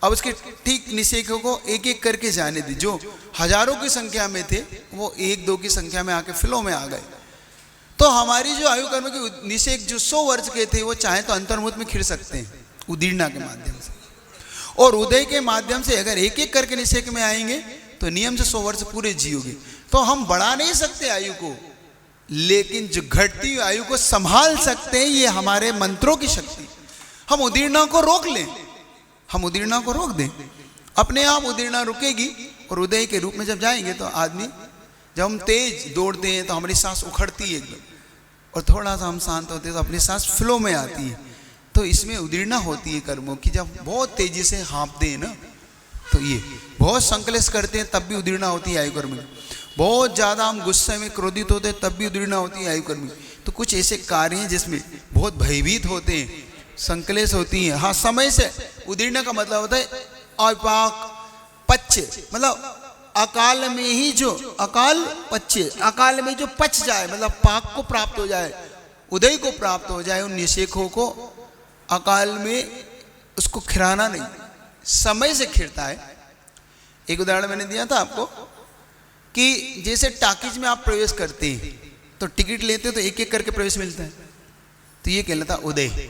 अब उसके ठीक निषेकों को एक एक करके जाने दी, जो हजारों की संख्या में थे वो 1-2 की संख्या में आके फ्लो में आ गए। तो हमारी जो आयु कर्म के निषेक जो 100 वर्ष के थे वो चाहे तो अंतर्मुख में खिर सकते हैं उदीर्णा के माध्यम से, और उदय के माध्यम से अगर एक एक करके निषेक में आएंगे तो नियम से 100 वर्ष पूरे जियोगे। तो हम बढ़ा नहीं सकते आयु को, लेकिन जो घटती हुई आयु को संभाल सकते हैं, ये हमारे मंत्रों की शक्ति। हम उदीर्णा को रोक लें, हम उदीर्णा को रोक दें, अपने आप उदीर्णा रुकेगी। और उदय के रूप में जब जाएंगे तो आदमी, जब हम तेज दौड़ते हैं तो हमारी सांस उखड़ती है एकदम, और थोड़ा सा हम शांत होते हैं तो अपनी सांस फ्लो में आती है। तो इसमें उदीर्णा होती है कर्मों की। जब बहुत तेजी से हाँपते हैं ना, तो ये बहुत संकलेश करते हैं तब भी उदीर्णा होती है आयु कर्म में। बहुत ज़्यादा हम गुस्से में क्रोधित होते हैं तब भी उदीर्णा होती है आयु कर्म में। तो कुछ ऐसे कार्य हैं जिसमें बहुत भयभीत होते हैं, संकलेश होती हैं। हाँ, समय से उदीर्णा का मतलब होता है अपाक पच्चे, मतलब अकाल में ही जो अकाल पच्चे, अकाल में जो पच जाए, मतलब पाक को प्राप्त हो जाए, उदय को प्राप्त हो जाए। उन निषेकों को अकाल में उसको खिराना नहीं, समय से खिरता है। एक उदाहरण मैंने दिया था आपको कि जैसे टाकीज में आप प्रवेश करते हैं तो टिकट लेते हो तो एक एक करके प्रवेश मिलता है, तो ये कहलाता है उदय।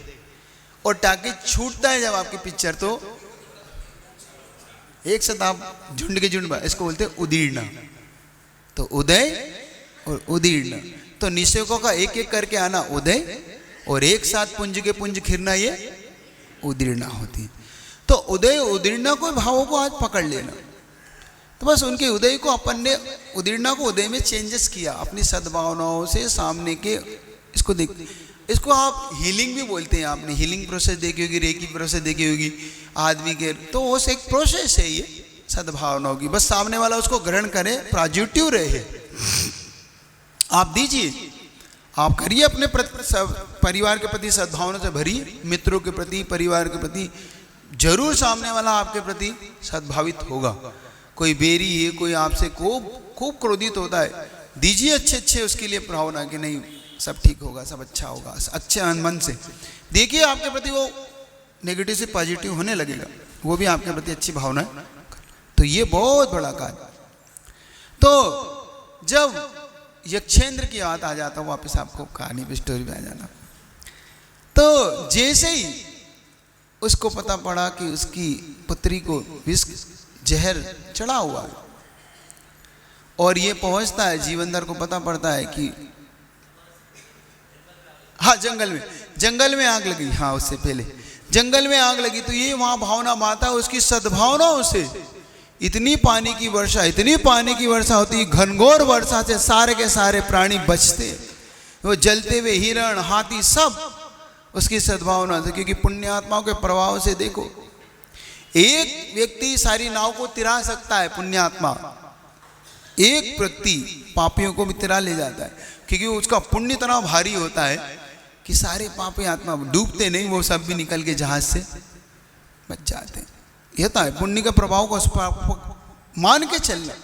और टाकीज छूटता है जब आपकी पिक्चर, तो एक साथ आप झुंड के झुंड, इसको बोलते हैं उदीर्णा। तो उदय और उदीर्णा, तो निषेकों का एक एक करके आना उदय, और एक साथ पुंज के पुंज खिरना ये उदीर्णा होती है। तो उदय उदीर्णा को भावों को आज पकड़ लेना। तो बस उनके उदय को अपन ने उदीर्णा को उदय में चेंजेस किया, अपनी सद्भावनाओं से सामने के इसको देख। इसको आप हीलिंग भी बोलते हैं। आपने हीलिंग प्रोसेस देखी होगी, रेकी प्रोसेस देखी होगी आदमी के, तो वो एक प्रोसेस है ये सद्भावना होगी। बस सामने वाला उसको ग्रहण करे, पॉजिटिव रहे। आप दीजिए, आप करिए, अपने परिवार के प्रति सद्भावना से भरिए, मित्रों के प्रति, परिवार के प्रति, जरूर सामने वाला आपके प्रति सद्भावित होगा। कोई बेरी है, कोई आपसे खूब क्रोधित होता है, दीजिए अच्छे अच्छे उसके लिए भावना कि नहीं सब ठीक होगा, सब अच्छा होगा, अच्छे मन से देखिए, आपके प्रति वो नेगेटिव से पॉजिटिव होने लगेगा, वो भी आपके प्रति अच्छी भावना है। तो ये बहुत बड़ा कार्य। तो जब यक्षेंद्र की बात आ जाता हूँ, वापस आपको कहानी पे, स्टोरी पे आ जाना। तो जैसे ही उसको पता पड़ा कि उसकी पुत्री को विष जहर चढ़ा हुआ है, और ये पहुंचता है, जीवनधर को पता पड़ता है कि हाँ जंगल में आग लगी, हाँ उससे पहले जंगल में आग लगी, तो ये वहां भावना माता उसकी सद्भावनाओं से इतनी पानी की वर्षा होती, घनघोर वर्षा से सारे के सारे प्राणी बचते, वो जलते हुए हिरण, हाथी, सब उसकी सद्भावना से। क्योंकि पुण्यात्माओं के प्रभाव से देखो, एक व्यक्ति सारी नाव को तिरा सकता है, पुण्यात्मा एक व्यक्ति पापियों को भी तिरा ले जाता है, क्योंकि उसका पुण्य इतना भारी होता है कि सारे पापी आत्मा डूबते नहीं, वो सब भी निकल के जहाज से बच जाते हैं। यह तो है पुण्य के प्रभाव को मान के चलना।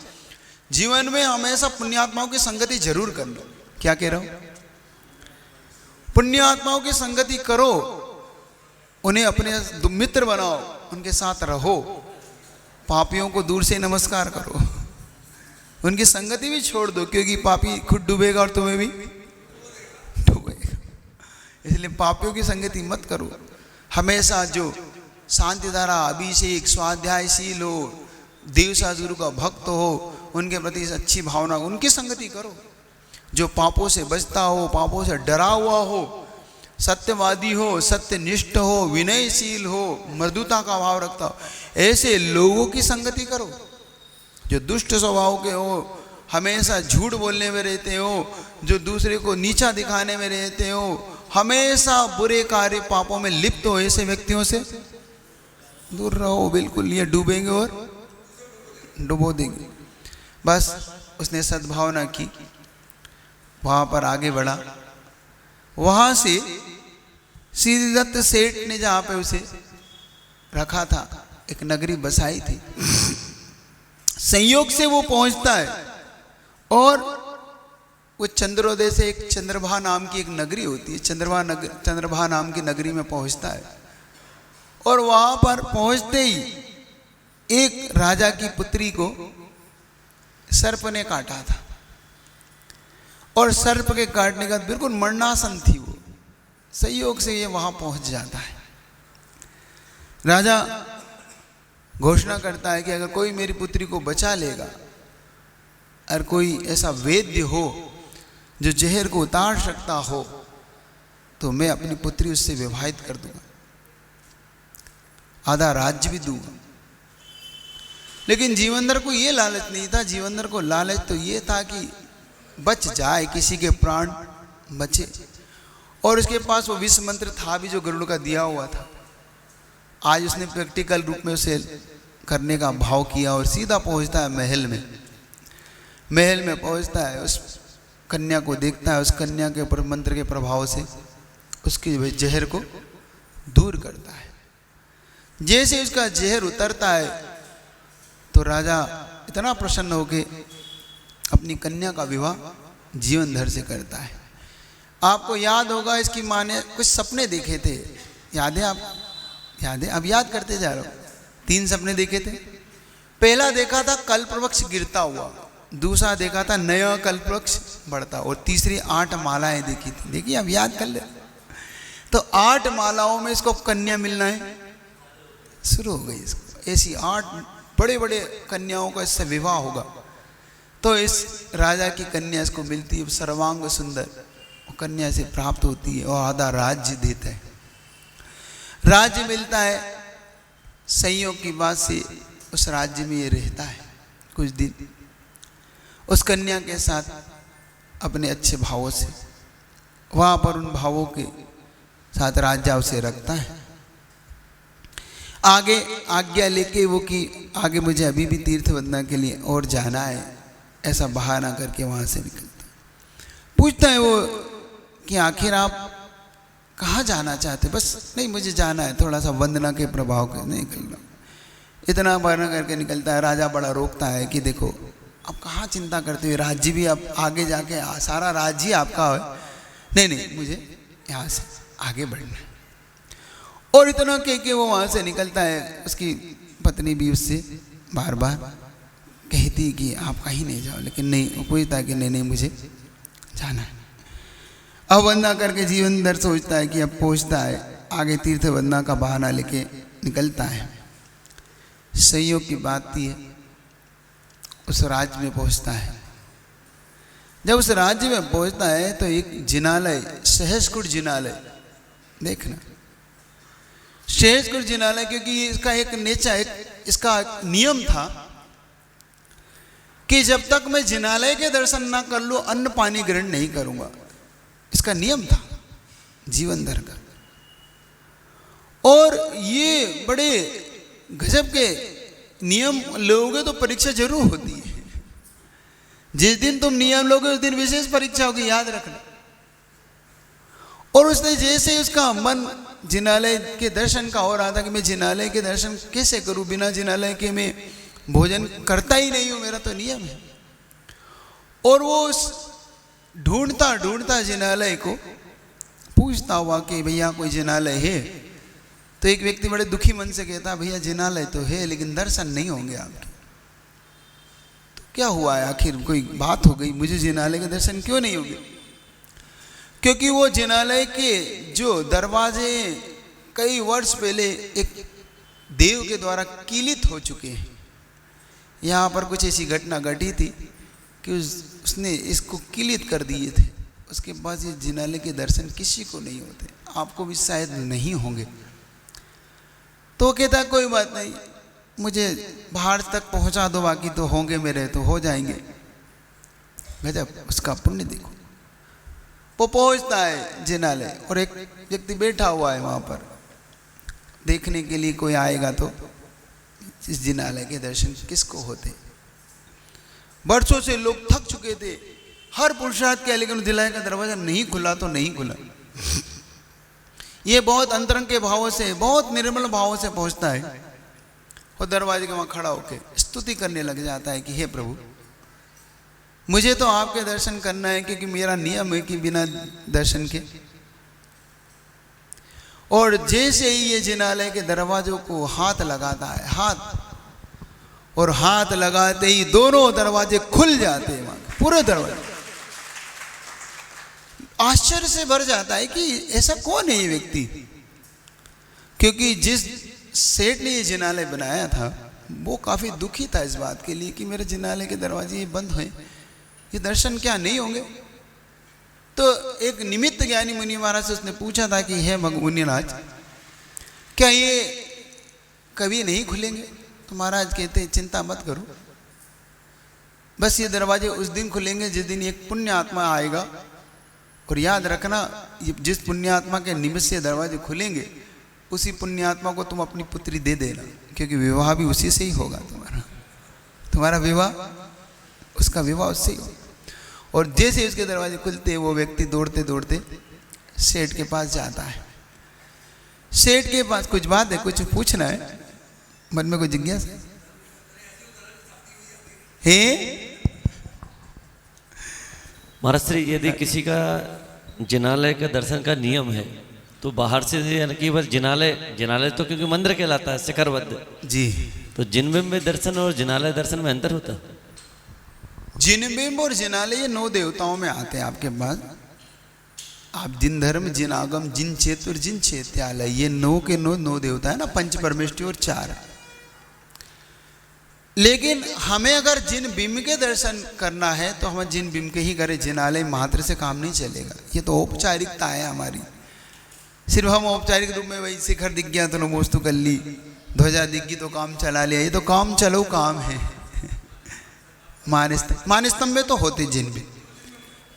जीवन में हमेशा पुण्यात्माओं की संगति जरूर करना। क्या कह रहा हूं? पुण्यात्माओं की संगति करो, उन्हें अपने मित्र बनाओ, उनके साथ रहो, पापियों को दूर से नमस्कार करो, उनकी संगति भी छोड़ दो, क्योंकि पापी खुद डूबेगा और तुम्हें भी डूबेगा। इसलिए पापियों की संगति मत करो। हमेशा जो शांति धारा, अभिषेक, स्वाध्यायशील हो, देवसाधुरु का भक्त हो, उनके प्रति अच्छी भावना, उनकी संगति करो। जो पापों से बचता हो, पापों से डरा हुआ हो, सत्यवादी हो, सत्यनिष्ठ हो, विनयशील हो, मृदुता का भाव रखता हो, ऐसे लोगों की संगति करो। जो दुष्ट स्वभाव के हो, हमेशा झूठ बोलने में रहते हो, जो दूसरे को नीचा दिखाने में रहते हो, हमेशा बुरे कार्य पापों में लिप्त हो, ऐसे व्यक्तियों से दूर रहो। बिल्कुल, ये डूबेंगे और डुबो देंगे। बस उसने सद्भावना की, वहां पर आगे बढ़ा। वहां से सिद्धिदत्त सेठ ने जहां पे उसे रखा था, एक नगरी बसाई थी। संयोग से वो पहुंचता है और वो चंद्रोदय से एक चंद्रभा नाम की एक नगरी होती है, चंद्रभा नाम की नगरी में पहुंचता है। और वहां पर पहुंचते ही एक राजा की पुत्री को सर्प ने काटा था, और सर्प के काटने का बिल्कुल मरणासन थी वो। संयोग से ये वहां पहुंच जाता है। राजा घोषणा करता है कि अगर कोई मेरी पुत्री को बचा लेगा, और कोई ऐसा वैद्य हो जो जहर को उतार सकता हो, तो मैं अपनी पुत्री उससे विवाहित कर दूंगा, आधा राज्य भी दूंगा। लेकिन जीवनधर को ये लालच नहीं था। जीवनधर को लालच तो ये था कि बच जाए, किसी के प्राण बचे। और उसके पास वो विष मंत्र था भी जो गरुड़ का दिया हुआ था। आज उसने प्रैक्टिकल रूप में उसे करने का भाव किया और सीधा पहुंचता है महल में। महल में पहुंचता है, उस कन्या को देखता है, उस कन्या के ऊपर मंत्र के प्रभाव से उसकी जहर को दूर करता है। जैसे उसका जहर उतरता है तो राजा इतना प्रसन्न होकर अपनी कन्या का विवाह जीवनधर से करता है। आपको याद होगा, इसकी माँ ने कुछ सपने देखे थे, याद है? आप याद है? अब याद करते जा रहे हो। 3 सपने देखे थे। पहला देखा था कल्पवृक्ष गिरता हुआ, दूसरा देखा था नया कल्पवृक्ष बढ़ता, और तीसरी 8 मालाएं देखी थी। देखिए, अब याद कर ले। तो 8 मालाओं में इसको कन्या मिलना है शुरू हो गई। इसको ऐसी 8 बड़े बड़े कन्याओं का इससे विवाह होगा। तो इस राजा की कन्या इसको मिलती है, सर्वांग सुंदर कन्या से प्राप्त होती है, और आधा राज्य देता है। राज्य मिलता है। संयोग की बात से उस राज्य में ये रहता है कुछ दिन, उस कन्या के साथ अपने अच्छे भावों से, वहाँ पर उन भावों के साथ राज्य उसे रखता है। आगे आज्ञा लेके वो कि आगे मुझे अभी भी तीर्थ वंदना के लिए और जाना है, ऐसा बहाना करके वहाँ से निकलता है। पूछता है वो कि आखिर आप कहाँ जाना चाहते? बस नहीं, मुझे जाना है, थोड़ा सा वंदना के प्रभाव के निकलना। इतना बहाना करके निकलता है। राजा बड़ा रोकता है कि देखो अब कहाँ चिंता करते हो, राज्य भी अब आगे जाके सारा राज्य ही आपका है। नहीं नहीं, मुझे यहाँ से आगे बढ़ना है। और इतना कह के वो वहाँ से निकलता है। उसकी पत्नी भी उससे बार बार कहती कि आप कहीं नहीं जाओ, लेकिन नहीं, वो पूछता है कि नहीं नहीं मुझे जाना है। अब वंदना करके जीवन भर सोचता है कि अब पहुँचता है, आगे तीर्थ वंदना का बहाना लेके निकलता है। संयोग की बात थी, उस राज्य में पहुँचता है। जब उस राज्य में पहुँचता है तो एक जिनालय, सहस्कुट जिनालय, देखना सहस्कुट जिनालय, क्योंकि इसका एक नेचर, इसका नियम था कि जब तक मैं जिनालय के दर्शन ना कर लूं अन्न पानी ग्रहण नहीं करूंगा। इसका नियम था जीवन भर का। और ये बड़े गजब के नियम लोगे तो परीक्षा जरूर होती है। जिस दिन तुम नियम लोगे उस दिन विशेष परीक्षा होगी, याद रखना। और उसने जैसे उसका मन जिनालय के दर्शन का हो रहा था कि मैं जिनालय के दर्शन कैसे करूं, बिना जिनालय के मैं भोजन करता ही नहीं हूं, मेरा तो नियम है। और वो ढूंढता ढूंढता जिनालय को पूछता हुआ कि भैया कोई जिनालय है? तो एक व्यक्ति बड़े दुखी मन से कहता, भैया जिनालय तो है लेकिन दर्शन नहीं होंगे आपके। तो क्या हुआ है, आखिर कोई बात हो गई, मुझे जिनालय के दर्शन क्यों नहीं होंगे? क्योंकि वो जिनालय के जो दरवाजे कई वर्ष पहले एक देव के द्वारा कीलित हो चुके हैं। यहाँ पर कुछ ऐसी घटना घटी थी कि उसने इसको कीलित कर दिए थे। उसके बाद ये जिनालय के दर्शन किसी को नहीं होते, आपको भी शायद नहीं होंगे। तो कहता कोई बात नहीं, मुझे बाहर तक पहुंचा दो, बाकी तो होंगे मेरे, तो हो जाएंगे। गजब उसका पुण्य देखो। वो पहुंचता है जिनालय और एक व्यक्ति बैठा हुआ है वहां पर, देखने के लिए कोई आएगा तो इस जिनालय के दर्शन किसको होते। वर्षों से लोग थक चुके थे, हर पुरुषार्थ किया, लेकिन जिनालय का दरवाजा नहीं खुला तो नहीं खुला। ये बहुत अंतरंग के भावों से, बहुत निर्मल भावों से पहुंचता है और दरवाजे के वहां खड़ा होकर स्तुति करने लग जाता है कि हे प्रभु, मुझे तो आपके दर्शन करना है, क्योंकि मेरा नियम है कि बिना दर्शन के। और जैसे ही ये जिनालय के दरवाजों को हाथ लगाता है, और हाथ लगाते ही दोनों दरवाजे खुल जाते हैं, पूरे दरवाजे। आश्चर्य से भर जाता है कि ऐसा कौन है ये व्यक्ति, क्योंकि जिस सेठ ने ये जिनालय बनाया था वो काफी दुखी था इस बात के लिए कि मेरे जिनालय के दरवाजे ये बंद हुए, ये दर्शन क्या नहीं होंगे। तो एक निमित्त ज्ञानी मुनि महाराज से उसने पूछा था कि हे मुनिराज, क्या ये कभी नहीं खुलेंगे? तो महाराज कहते हैं चिंता मत करो, बस ये दरवाजे उस दिन खुलेंगे जिस दिन एक पुण्य आत्मा आएगा। और याद रखना, ये जिस पुण्यात्मा के निमित्त से दरवाजे खुलेंगे उसी पुण्यात्मा को तुम अपनी पुत्री दे देना, क्योंकि विवाह भी उसी से ही होगा। तुम्हारा विवाह, उसका विवाह उससे ही होगा। और जैसे उसके दरवाजे खुलते वो व्यक्ति दौड़ते दौड़ते सेठ के पास जाता है। सेठ के पास कुछ बात है, कुछ पूछना है, मन में कोई जिज्ञासा है? महाराज श्री, यदि किसी का जिनालय का दर्शन का नियम है तो बाहर से, यानी कि बस जिनालय तो क्योंकि मंदिर कहलाता है शिखरबद्ध जी, तो जिनबिंब दर्शन और जिनालय दर्शन में अंतर होता है? जिनबिंब और जिनालय ये 9 देवताओं में आते हैं आपके पास। आप जिन धर्म, जिन आगम, जिन चेत और जिन चैत्यालय, ये 9 के 9 देवता है ना, पंच परमेष्टि और 4। लेकिन हमें अगर जिन बिंब के दर्शन करना है तो हम जिन बिंब के ही करें, जिनालय मात्र से काम नहीं चलेगा। ये तो औपचारिकता है हमारी, सिर्फ हम औपचारिक रूप में वही शिखर दिख गया तो नमोस्तु कर ली, ध्वजा दिख गई तो काम चला लिया। ये तो काम चलो काम है। मानस्तंभ में तो होते जिन भी,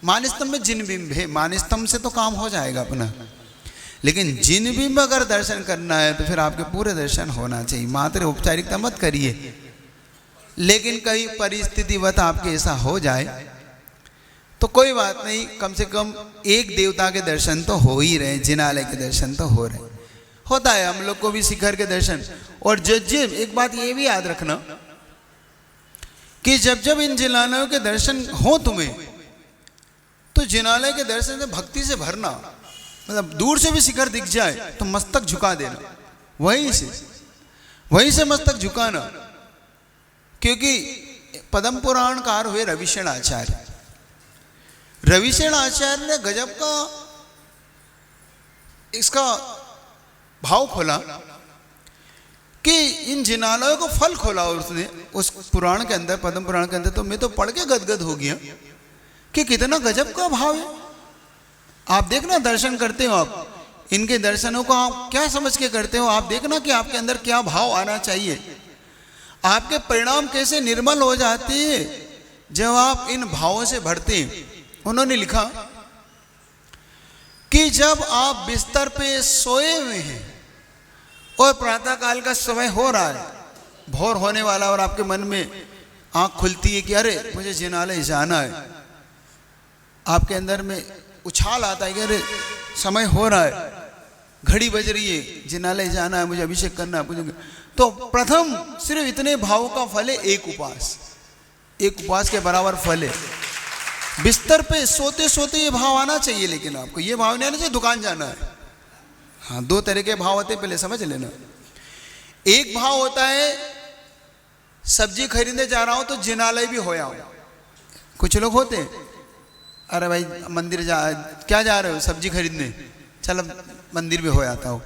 मानस्तंभ में जिन बिंब है, मानस्तंभ से तो काम हो जाएगा अपना, लेकिन जिन बिंब अगर दर्शन करना है तो फिर आपके पूरे दर्शन होना चाहिए। मात्र औपचारिकता मत करिए, लेकिन कहीं परिस्थितिवत आपके ऐसा हो जाए तो कोई बात नहीं, कम से कम एक देवता के दर्शन तो हो ही रहे, जिनालय के दर्शन तो हो रहे, होता है हम लोग को भी शिखर के दर्शन। और जब एक बात ये भी याद रखना कि जब जब इन जिनालयों के दर्शन हो तुम्हें, तो जिनालय के दर्शन से भक्ति से भरना, मतलब दूर से भी शिखर दिख जाए तो मस्तक झुका देना, वहीं से मस्तक झुकाना। क्योंकि पद्म पुराणकार हुए रविशेण आचार्य, रविशेण आचार्य ने गजब का इसका भाव खोला कि इन जिनालयों को फल खोला, और उसने उस पुराण के अंदर, पद्म पुराण के अंदर, तो मैं तो पढ़ के गदगद हो गया कि कितना गजब का भाव है। आप देखना, दर्शन करते हो आप, इनके दर्शनों को आप क्या समझ के करते हो, आप देखना कि आपके अंदर क्या भाव आना चाहिए, आपके परिणाम कैसे निर्मल हो जाते हैं जब आप इन भावों से भरते हैं। उन्होंने लिखा कि जब आप बिस्तर पे सोए हुए हैं और प्रातः काल का समय हो रहा है, भोर होने वाला, और आपके मन में आंख खुलती है कि अरे मुझे जिनालय जाना है, आपके अंदर में उछाल आता है कि अरे समय हो रहा है, घड़ी बज रही है, जिनालय जाना है, मुझे अभिषेक करना है, मुझे, तो प्रथम सिर्फ इतने भावों का फल है एक उपवास के बराबर फल है। बिस्तर पे सोते सोते ये भाव आना चाहिए, लेकिन आपको ये भाव नहीं आना चाहिए दुकान जाना है। हाँ, दो तरह के भाव होते हैं, पहले समझ लेना। एक भाव होता है सब्जी खरीदने जा रहा हूं तो जिनालय भी होया हूं। कुछ लोग होते हैं, अरे भाई मंदिर क्या जा रहे हो, सब्जी खरीदने, चलो मंदिर भी हो आता हो।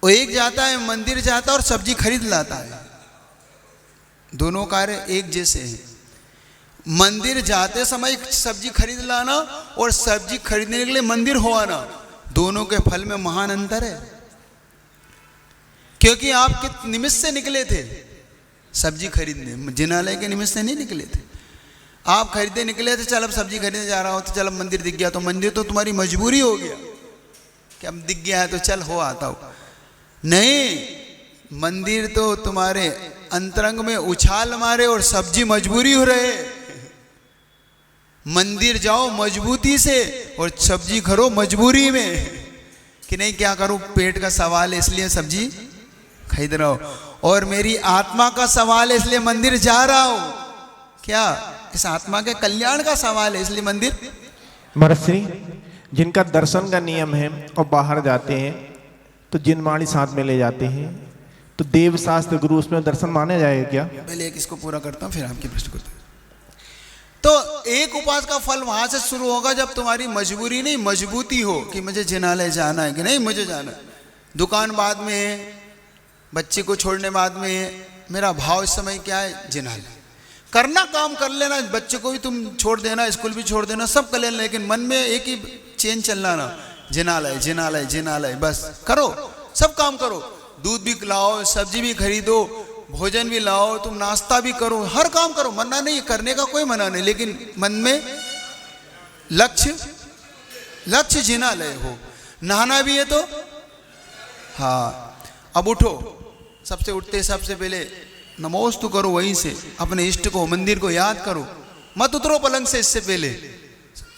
वो एक जाता है मंदिर जाता है और सब्जी खरीद लाता है, दोनों कार्य एक जैसे हैं। मंदिर जाते समय सब्जी खरीद लाना और सब्जी खरीदने के लिए मंदिर हो आना, दोनों के फल में महान अंतर है। क्योंकि आप किस निमित्त से निकले थे सब्जी खरीदने, जिनालय के निमित्त से नहीं निकले थे। आप खरीदने निकले थे, चल अब सब्जी खरीदने जा रहा हो, तो चल अब मंदिर दिख गया, तो मंदिर तो तुम्हारी मजबूरी हो गया कि अब दिख गया है तो चल हो आता हो। नहीं, मंदिर तो तुम्हारे अंतरंग में उछाल मारे और सब्जी मजबूरी हो रहे। मंदिर जाओ मजबूती से और सब्जी खरो मजबूरी में, कि नहीं क्या करूं, पेट का सवाल है इसलिए सब्जी खरीद रहा हूं, और मेरी आत्मा का सवाल है इसलिए मंदिर जा रहा हूं। क्या इस आत्मा के कल्याण का सवाल है इसलिए मंदिर। महर्षि, जिनका दर्शन का नियम है और बाहर जाते हैं तो जिनमाड़ी साथ में ले जाते हैं, तो देव शास्त्र गुरु उसमें दर्शन माने जाएगा क्या? पहले एक इसको पूरा करता हूं फिर आपके प्रश्न करता हूं। तो एक उपवास का फल वहां से शुरू होगा जब तुम्हारी मजबूरी नहीं मजबूती हो कि मुझे जिनालय जाना है, कि नहीं मुझे जाना है। दुकान बाद में है, बच्चे को छोड़ने बाद में है, मेरा भाव इस समय क्या है, जिनालय। करना काम कर लेना, बच्चे को भी तुम छोड़ देना, स्कूल भी छोड़ देना, सब कर लेना, लेकिन मन में एक ही चेन चलना ना, जिनालय जिनालय जिनालय, बस करो, सब काम करो, दूध भी लाओ, सब्जी भी खरीदो, भोजन भी लाओ, तुम नाश्ता भी करो, हर काम करो, मना नहीं, करने का कोई मना नहीं, लेकिन मन में लक्ष्य जिनालय हो। नहाना भी है तो हाँ, अब उठो, सबसे उठते सबसे पहले नमोस्तु करो, वहीं से अपने इष्ट को, मंदिर को याद करो, मत उतरो पलंग से, इससे पहले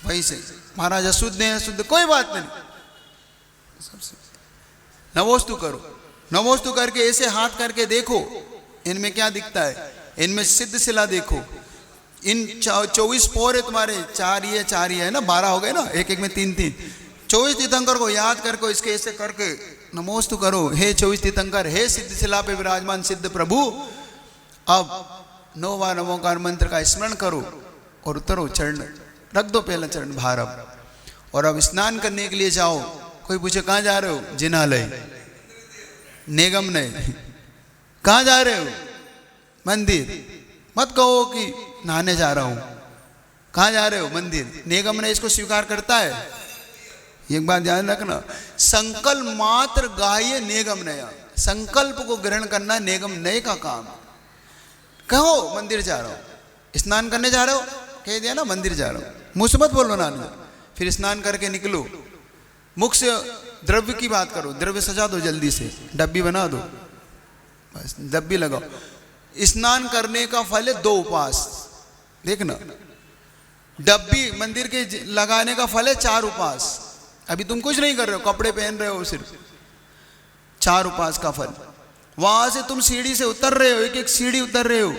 वहीं से महाराज अशुद्ध है, शुद्ध कोई बात नहीं, सबसे नमोस्तु करो। नमोस्तु करके ऐसे हाथ करके देखो इनमें क्या दिखता है, इनमें सिद्ध शिला देखो, इन 24 पोर है तुम्हारे, 4 ये है ना, 12 हो गए ना, एक एक में 3-3, 24 तीर्थंकर को याद करके इसके ऐसे करके नमोस्तु करो, हे 24 तीर्थंकर, हे सिद्ध शिला पे विराजमान सिद्ध प्रभु। अब 9 बार नमोकार मंत्र का स्मरण करो और उतरो, चरण रख दो, पहला चरण भार अब, और अब स्नान करने के लिए जाओ। कोई पूछे कहाँ जा रहे हो, जिनालय, निगम नहीं, कहाँ जा रहे हो, मंदिर, मत कहो कि नहाने जा रहा हूं, कहाँ जा रहे हो, मंदिर। निगम ने इसको स्वीकार करता है, एक बात ध्यान रखना, संकल्प मात्र गाह्य निगम नया, संकल्प को ग्रहण करना निगम नए का काम। कहो मंदिर जा रहा हूं, स्नान करने जा रहे हो, कह दिया ना मंदिर जा रहा हूं, मुंह से मत बोलो ना अंदर। फिर स्नान करके निकलो, मुख से द्रव्य की बात करो, द्रव्य सजा दो जल्दी से, डब्बी बना दो, बस डब्बी लगाओ। स्नान करने का फल है 2 उपवास। देखना, डब्बी मंदिर के लगाने का फल है 4 उपवास। अभी तुम कुछ नहीं कर रहे हो, कपड़े पहन रहे हो, सिर्फ 4 उपवास का फल। वहां से तुम सीढ़ी से उतर रहे हो, एक एक सीढ़ी उतर रहे हो,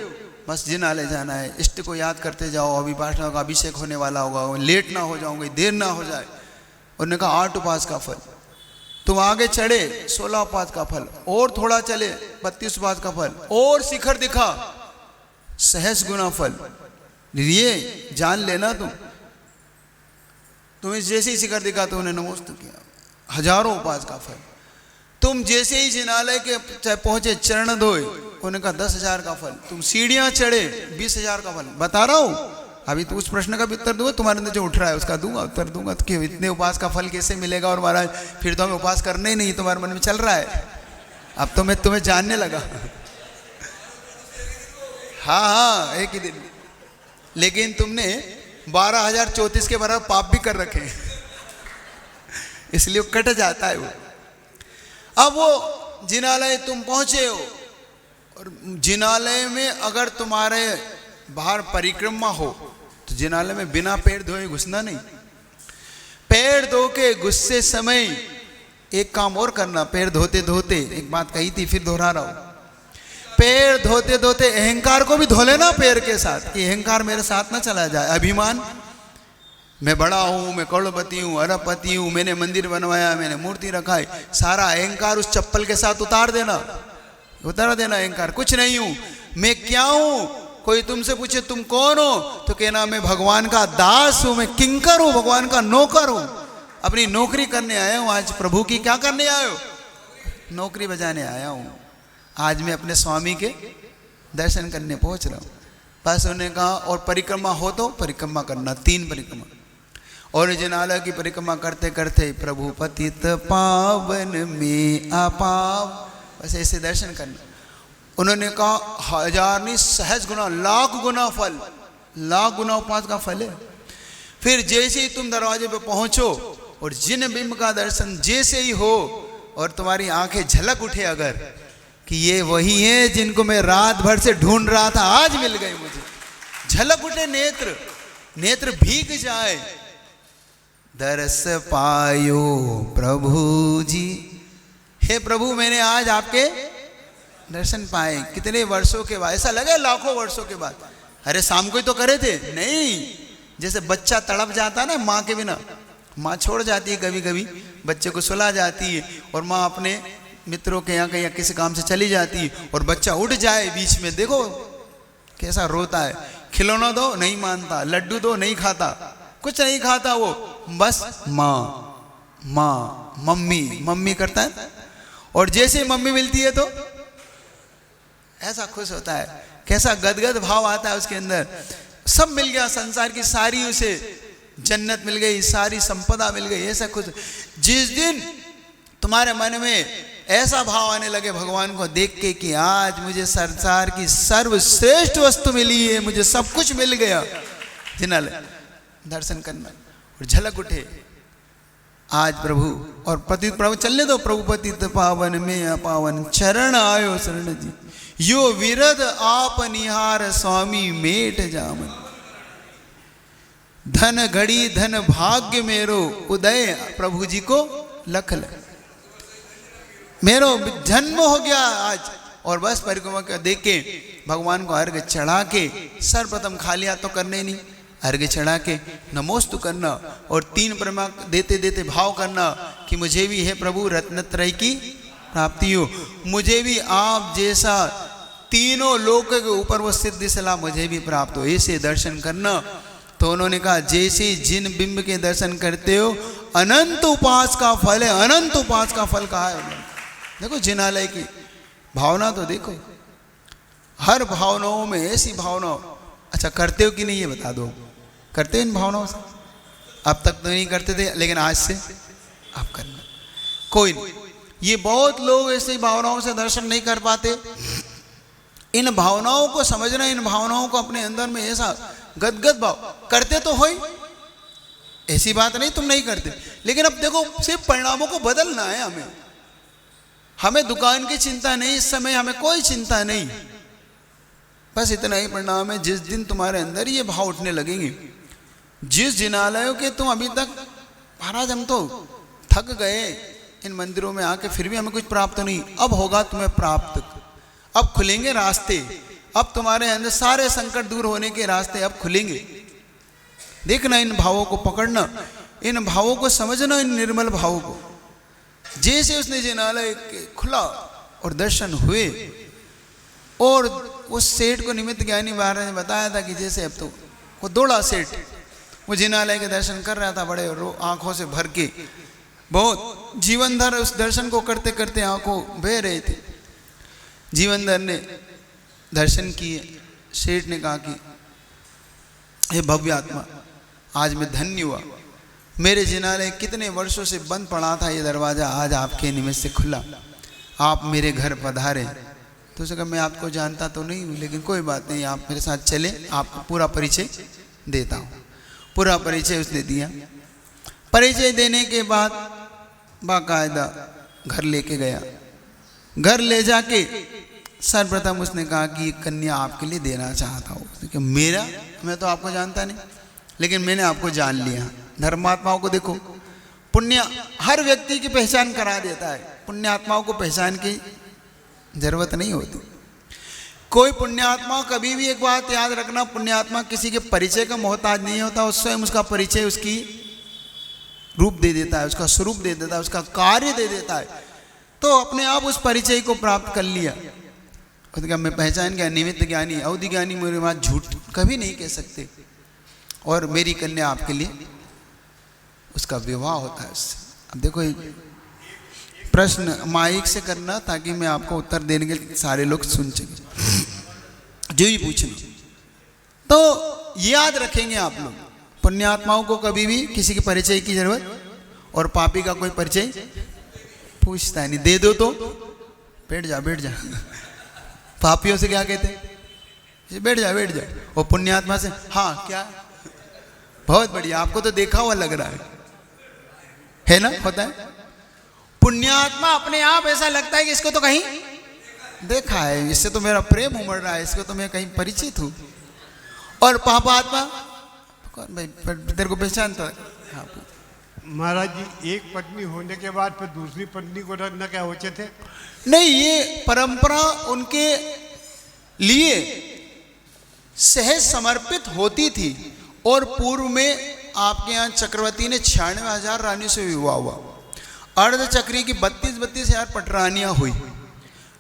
बस जिनालय जाना है। इष्ट को याद करते जाओ, अभी पाठना का अभिषेक होने वाला होगा, लेट ना हो जाओगे, देर ना हो जाए। उन्होंने कहा 8 उपवास का फल। तुम आगे चढ़े 16 उपवास का फल, और थोड़ा चले 32 उपवास का फल, और शिखर दिखा सहस्र गुना फल। ये जान लेना तुम्हें जैसे ही शिखर दिखा तो उन्हें नमोस्तु किया, हजारों उपवास का फल। तुम जैसे ही जिनालय के पहुंचे, चरण धोए, उन्होंने कहा 10,000 का फल। तुम सीढ़ियां चढ़े 20,000 का फल। बता रहा हूं, अभी तो उस प्रश्न का भी उत्तर दूंगा, तुम्हारे अंदर जो उठ रहा है उसका दूंगा, उत्तर दूंगा। तो क्यों इतने उपवास का फल कैसे मिलेगा? और महाराज फिर तो हमें उपवास करने ही नहीं, तुम्हारे मन में चल रहा है। अब तो मैं तुम्हें जानने लगा। हाँ, एक ही दिन। लेकिन तुमने 12,034 के बराबर पाप भी कर रखे हैं, इसलिए कट जाता है वो। अब वो जिनालय तुम पहुंचे हो, और जिनालय में अगर तुम्हारे बाहर परिक्रमा हो तो जिनालय में बिना पैर धोए घुसना नहीं। पैर धो के गुस्से समय एक काम और करना, पैर धोते धोते, एक बात कही थी फिर दोहरा रहा हूं, पैर धोते धोते अहंकार को भी धो लेना पैर के साथ, कि अहंकार मेरे साथ ना चला जाए। अभिमान, मैं बड़ा हूं, मैं करोड़पति हूं, अरबपति हूं, मैंने मंदिर बनवाया, मैंने मूर्ति रखा है, सारा अहंकार उस चप्पल के साथ उतार देना अहंकार। कुछ नहीं हूं, मैं क्या हूं? कोई तुमसे पूछे तुम कौन हो, तो कहना मैं भगवान का दास हूं, मैं किंकर हूं, भगवान का नौकर हूं। अपनी नौकरी करने आया हूं आज। प्रभु की क्या करने आए हो? नौकरी बजाने आया हूं। आज मैं अपने स्वामी के दर्शन करने पहुंच रहा हूं। बस उन्होंने कहा, और परिक्रमा हो तो परिक्रमा करना, 3 परिक्रमा। और जिनालय की परिक्रमा करते करते प्रभु पतित पावन में आपाव, बस ऐसे दर्शन करना। उन्होंने कहा 1000 नहीं, सहस्र गुना, लाख गुना फल, लाख गुना उपवास का फल है। फिर जैसे ही तुम दरवाजे पे पहुंचो और जिन बिंब का दर्शन जैसे ही हो, और तुम्हारी आंखें झलक उठे अगर कि ये वही है जिनको मैं रात भर से ढूंढ रहा था, आज मिल गए मुझे, झलक उठे नेत्र, नेत्र भीग जाए, दरस पायो प्रभु जी, हे प्रभु मैंने आज आपके दर्शन पाए। कितने वर्षों के बाद, ऐसा लगे लाखों वर्षों के बाद। अरे शाम को ही तो करे थे, नहीं। जैसे बच्चा तड़प जाता है ना माँ के बिना, माँ छोड़ जाती है कभी कभी, बच्चे को सुला जाती है, और माँ अपने मित्रों के यहाँ कहीं किसी काम से चली जाती है, और बच्चा उठ जाए बीच में, देखो कैसा रोता है। खिलौना दो नहीं मानता, लड्डू दो नहीं खाता, कुछ नहीं खाता वो, बस माँ माँ मम्मी मम्मी करता है। और जैसे मम्मी मिलती है तो ऐसा खुश होता है, कैसा गदगद भाव आता है उसके अंदर। सब मिल गया, संसार की सारी उसे जन्नत मिल गई, सारी संपदा मिल गई, ऐसा खुश। जिस दिन तुम्हारे मन में ऐसा भाव आने लगे भगवान को देख के कि आज मुझे संसार की सर्वश्रेष्ठ वस्तु मिली है, मुझे सब कुछ मिल गया, जिनालय दर्शन करना, और झलक उठे आज प्रभु। और पतित प्रभु चलने दो, प्रभु पतित पावन में अपावन, चरण आयो शरण जी, यो विरद आप निहार स्वामी मेट जामन, धन घड़ी धन भाग्य मेरो उदय, प्रभु जी को लख लख, मेरो जन्म हो गया आज। और बस परिक्रमा का देख के भगवान को अर्घ्य चढ़ा के, सर्वप्रथम खाली हाथ तो करने ही नहीं, अर्घ्य चढ़ा के नमोस्तु करना, और 3 परिक्रमा देते देते भाव करना कि मुझे भी है प्रभु रत्नत्रय की प्राप्ति हो, मुझे भी आप जैसा तीनों लोक के ऊपर वो सिद्धि सलाह मुझे भी प्राप्त हो, ऐसे दर्शन करना। तो उन्होंने कहा जैसे जिन बिंब के दर्शन करते हो अनंत उपवास का फल है, अनंत उपवास का फल कहा है। देखो जिनालय की भावना तो देखो, हर भावनाओं में ऐसी भावना। अच्छा करते हो कि नहीं ये बता दो, करते हो इन भावनाओं से? अब तक तो नहीं करते थे, लेकिन आज से आप करना। कोई नहीं, ये बहुत लोग ऐसी भावनाओं से दर्शन नहीं कर पाते। इन भावनाओं को समझना, इन भावनाओं को अपने अंदर में ऐसा गदगद भाव, करते तो हो ही, ऐसी बात नहीं तुम नहीं करते, लेकिन अब देखो सिर्फ परिणामों को बदलना है हमें। हमें दुकान की चिंता नहीं, इस समय हमें कोई चिंता नहीं, बस इतना ही परिणाम है। जिस दिन तुम्हारे अंदर ये भाव उठने लगेंगे, जिस जिनालयों के तुम अभी तक महाराज हम तो थक गए इन मंदिरों में आके, फिर भी हमें कुछ प्राप्त नहीं, अब होगा तुम्हें प्राप्त। अब खुलेंगे रास्ते, अब तुम्हारे अंदर सारे संकट दूर होने के रास्ते अब खुलेंगे। देखना, इन भावों को पकड़ना, इन भावों को समझना, इन निर्मल भावों को। जैसे उसने जिनालय खुला और दर्शन हुए, और उस सेठ को निमित्त ज्ञानी महाराज ने बताया था कि जैसे अब तो वो दौड़ा सेठ, वो जिनालय के दर्शन कर रहा था बड़े आंखों से भर के, बहुत जीवन भर उस दर्शन को करते करते आंखों बह रहे थे। जीवनधर ने दर्शन किए। सेठ ने कहा कि हे भव्य आत्मा, आज मैं धन्य हुआ, मेरे जिनालय कितने वर्षों से बंद पड़ा था, ये दरवाज़ा आज आपके निमित्त से खुला, आप मेरे घर पधारे। तो उसने कहा मैं आपको जानता तो नहीं हूँ, लेकिन कोई बात नहीं, आप मेरे साथ चले, आपको पूरा परिचय देता हूँ। पूरा परिचय उसने दिया। परिचय देने के बाद बाकायदा घर लेके गया। घर ले जाके सर्वप्रथम उसने कहा कि कन्या आपके लिए देना चाहता हूँ। उसने कहा मेरा, मैं तो आपको जानता नहीं, लेकिन मैंने आपको जान लिया। धर्मात्माओं को देखो, पुण्य हर व्यक्ति की पहचान करा देता है, पुण्यात्माओं को पहचान की जरूरत नहीं होती। कोई पुण्यात्मा, कभी भी एक बात याद रखना, पुण्यात्मा किसी के परिचय का मोहताज नहीं होता, उस स्वयं उसका परिचय उसकी रूप दे देता है, उसका स्वरूप दे देता है, उसका कार्य दे देता है। तो अपने आप उस परिचय को प्राप्त कर लिया। उसने कहा मैं पहचान गया, निमित्त ज्ञानी, अवधि ज्ञानी मेरी बात झूठ कभी नहीं कह सकते, और मेरी कन्या आपके लिए, उसका विवाह होता है उससे। अब देखो प्रश्न माइक से करना, ताकि मैं आपको उत्तर देने के सारे लोग सुन सकें, जो भी पूछना। तो याद रखेंगे आप लोग, पुण्यात्माओं को कभी भी किसी के परिचय की जरूरत, और पापी का कोई परिचय पूछता है नहीं। दे दो तो बैठ जा बैठ जा। पापियों से क्या कहते हैं, बैठ जा बैठ जा। और पुण्यात्मा से हाँ क्या, बहुत बढ़िया, आपको तो देखा हुआ लग रहा है ना, होता है। पुण्यात्मा अपने आप ऐसा लगता है कि इसको तो कहीं देखा है, इससे तो मेरा प्रेम उमड़ रहा है, इसको तो मैं कहीं परिचित हूं। और पापात्मा, कौन भाई तेरे को पहचानता है? हाँ महाराज जी, एक पत्नी होने के बाद फिर दूसरी पत्नी को रखना क्या उचित है? नहीं, ये परंपरा उनके लिए सहज समर्पित होती थी। और पूर्व में आपके यहाँ चक्रवर्ती ने 96,000 रानियों से विवाह हुआ, अर्ध चक्री की 32,000 पटरानियां हुई।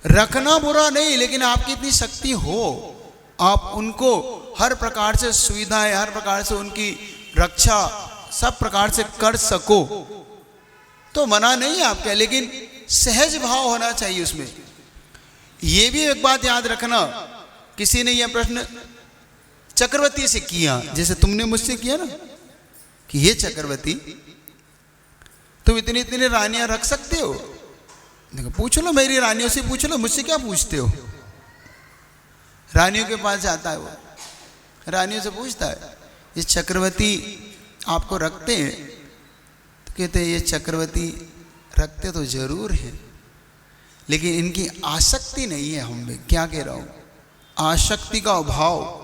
रखना बुरा नहीं, लेकिन आपकी इतनी शक्ति हो, आप उनको हर प्रकार से सुविधाएं, हर प्रकार से उनकी रक्षा सब प्रकार से कर सको, तो मना नहीं है आपका, लेकिन सहज भाव होना चाहिए उसमें। ये भी एक बात याद रखना, किसी ने यह प्रश्न चक्रवर्ती से किया, जैसे तुमने मुझसे किया ना, कि ये चक्रवर्ती तुम इतनी इतनी रानियां रख सकते हो? देखो, पूछ लो, मेरी रानियों से पूछ लो, मुझसे क्या पूछते हो? रानियों के पास जाता है, वो रानियों से पूछता है ये चक्रवर्ती आपको रखते हैं? तो कहते हैं ये चक्रवर्ती रखते तो जरूर हैं, लेकिन इनकी आसक्ति नहीं है हम में। क्या कह रहा हूं, आसक्ति का अभाव।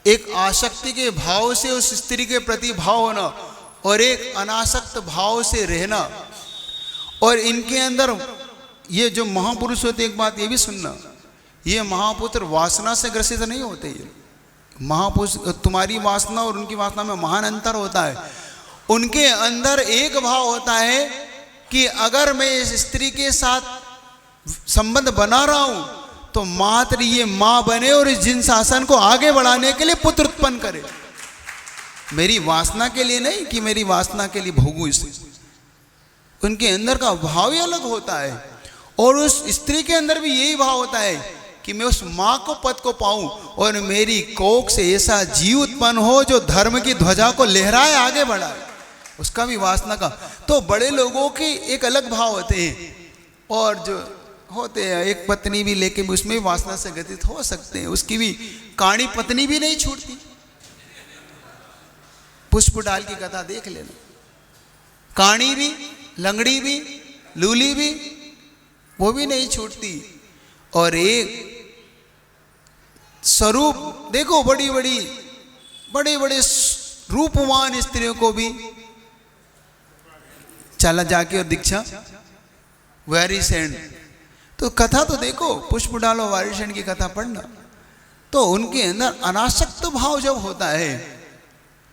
एक आसक्ति के भाव से उस स्त्री के प्रति भाव होना, और एक अनासक्त भाव से रहना। और इनके अंदर ये जो महापुरुष होते, एक बात ये भी सुनना, ये महापुत्र वासना से ग्रसित नहीं होते। ये महापुरुष, तुम्हारी वासना और उनकी वासना में महान अंतर होता है। उनके अंदर एक भाव होता है कि अगर मैं इस स्त्री के साथ संबंध बना रहा हूं, तो मात्र ये मां बने और इस जिन शासन को आगे बढ़ाने के लिए पुत्र उत्पन्न करे, मेरी वासना के लिए नहीं कि मेरी वासना के लिए भोगूं इसे। उनके अंदर का भाव ही अलग होता है। और उस स्त्री के अंदर भी यही भाव होता है कि मैं उस मां को पद को पाऊं, और मेरी कोख से ऐसा जीव उत्पन्न हो जो धर्म की ध्वजा को लहराए, आगे बढ़ाए, उसका भी वासना का। तो बड़े लोगों के एक अलग भाव होते हैं, और जो होते हैं एक पत्नी भी लेके भी उसमें भी वासना से ग्रसित हो सकते हैं, उसकी भी काणी पत्नी भी नहीं छूटती। पुष्प डाल की कथा देख लेना, काणी भी, लंगड़ी भी, लूली भी, वो भी नहीं छूटती। और एक स्वरूप देखो, बड़ी बड़े रूपवान स्त्रियों को भी चला जाके और दीक्षा वारिसेन। तो कथा तो देखो, पुष्प डालो वारिसेन की कथा पढ़ना, तो उनके अंदर अनासक्त भाव जब होता है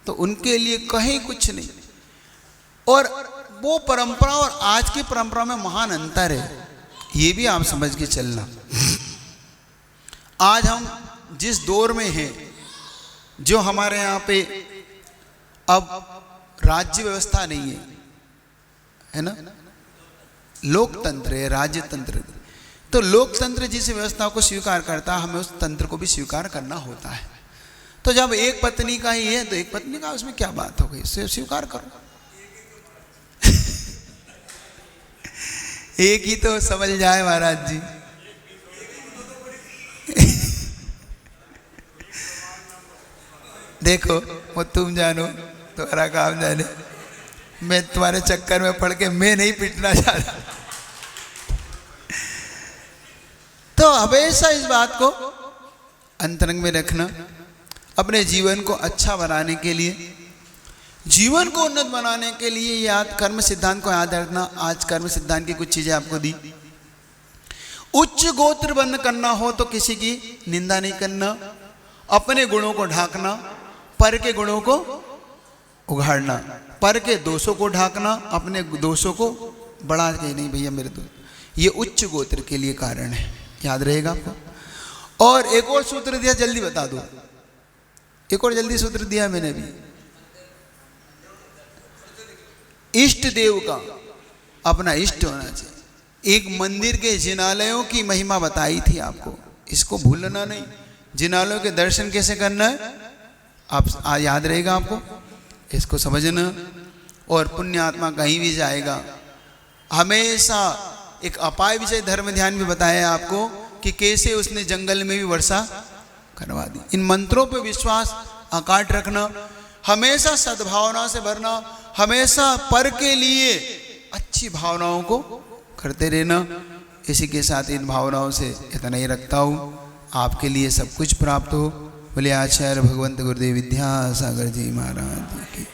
तो उनके लिए कहीं कुछ नहीं। और वो परंपरा और आज की परंपरा में महान अंतर है, ये भी आप समझ के चलना। आज हम जिस दौर में हैं, जो हमारे यहाँ पे अब राज्य व्यवस्था नहीं है ना, लोकतंत्र है, राज्य तंत्र। तो लोकतंत्र जिस व्यवस्था को स्वीकार करता है, हमें उस तंत्र को भी स्वीकार करना होता है। तो जब एक पत्नी का ही है तो एक पत्नी का, उसमें क्या बात हो गई, उसे स्वीकार करो। एक ही तो समझ जाए महाराज जी। देखो, वो तुम जानो, तुम्हारा काम जाने, मैं तुम्हारे चक्कर में पड़ के मैं नहीं पिटना चाहता। तो हमेशा इस बात को अंतरंग में रखना, अपने जीवन को अच्छा बनाने के लिए, जीवन को उन्नत बनाने के लिए याद कर्म सिद्धांत को याद रखना। आज कर्म सिद्धांत की कुछ चीजें आपको दी। उच्च गोत्र बन करना हो तो किसी की निंदा नहीं करना, अपने गुणों को ढांकना, पर के गुणों को उघाड़ना, पर के दोषों को ढांकना, अपने दोषों को बढ़ा के नहीं भैया मेरे दोष, ये उच्च गोत्र के लिए कारण है, याद रहेगा आपको। और एक और सूत्र दिया, जल्दी बता दो, एक और जल्दी सूत्र दिया मैंने भी। इष्ट देव का अपना इष्ट होना चाहिए। एक मंदिर के जिनालयों की महिमा बताई थी आपको, इसको भूलना नहीं। जिनालयों के दर्शन कैसे करना है, आप याद रहेगा आपको, इसको समझना। और पुण्य आत्मा कहीं भी जाएगा, हमेशा एक अपाय विषय धर्म ध्यान भी बताया आपको कि कैसे उसने जंगल में भी वर्षा करवा दी। इन मंत्रों पर विश्वास अकाट रखना, हमेशा सद्भावना से भरना, हमेशा पर के लिए अच्छी भावनाओं को करते रहना। इसी के साथ इन भावनाओं से इतना ही रखता हूँ, आपके लिए सब कुछ प्राप्त हो। बोले आचार्य भगवंत गुरुदेव विद्यासागर जी महाराज की।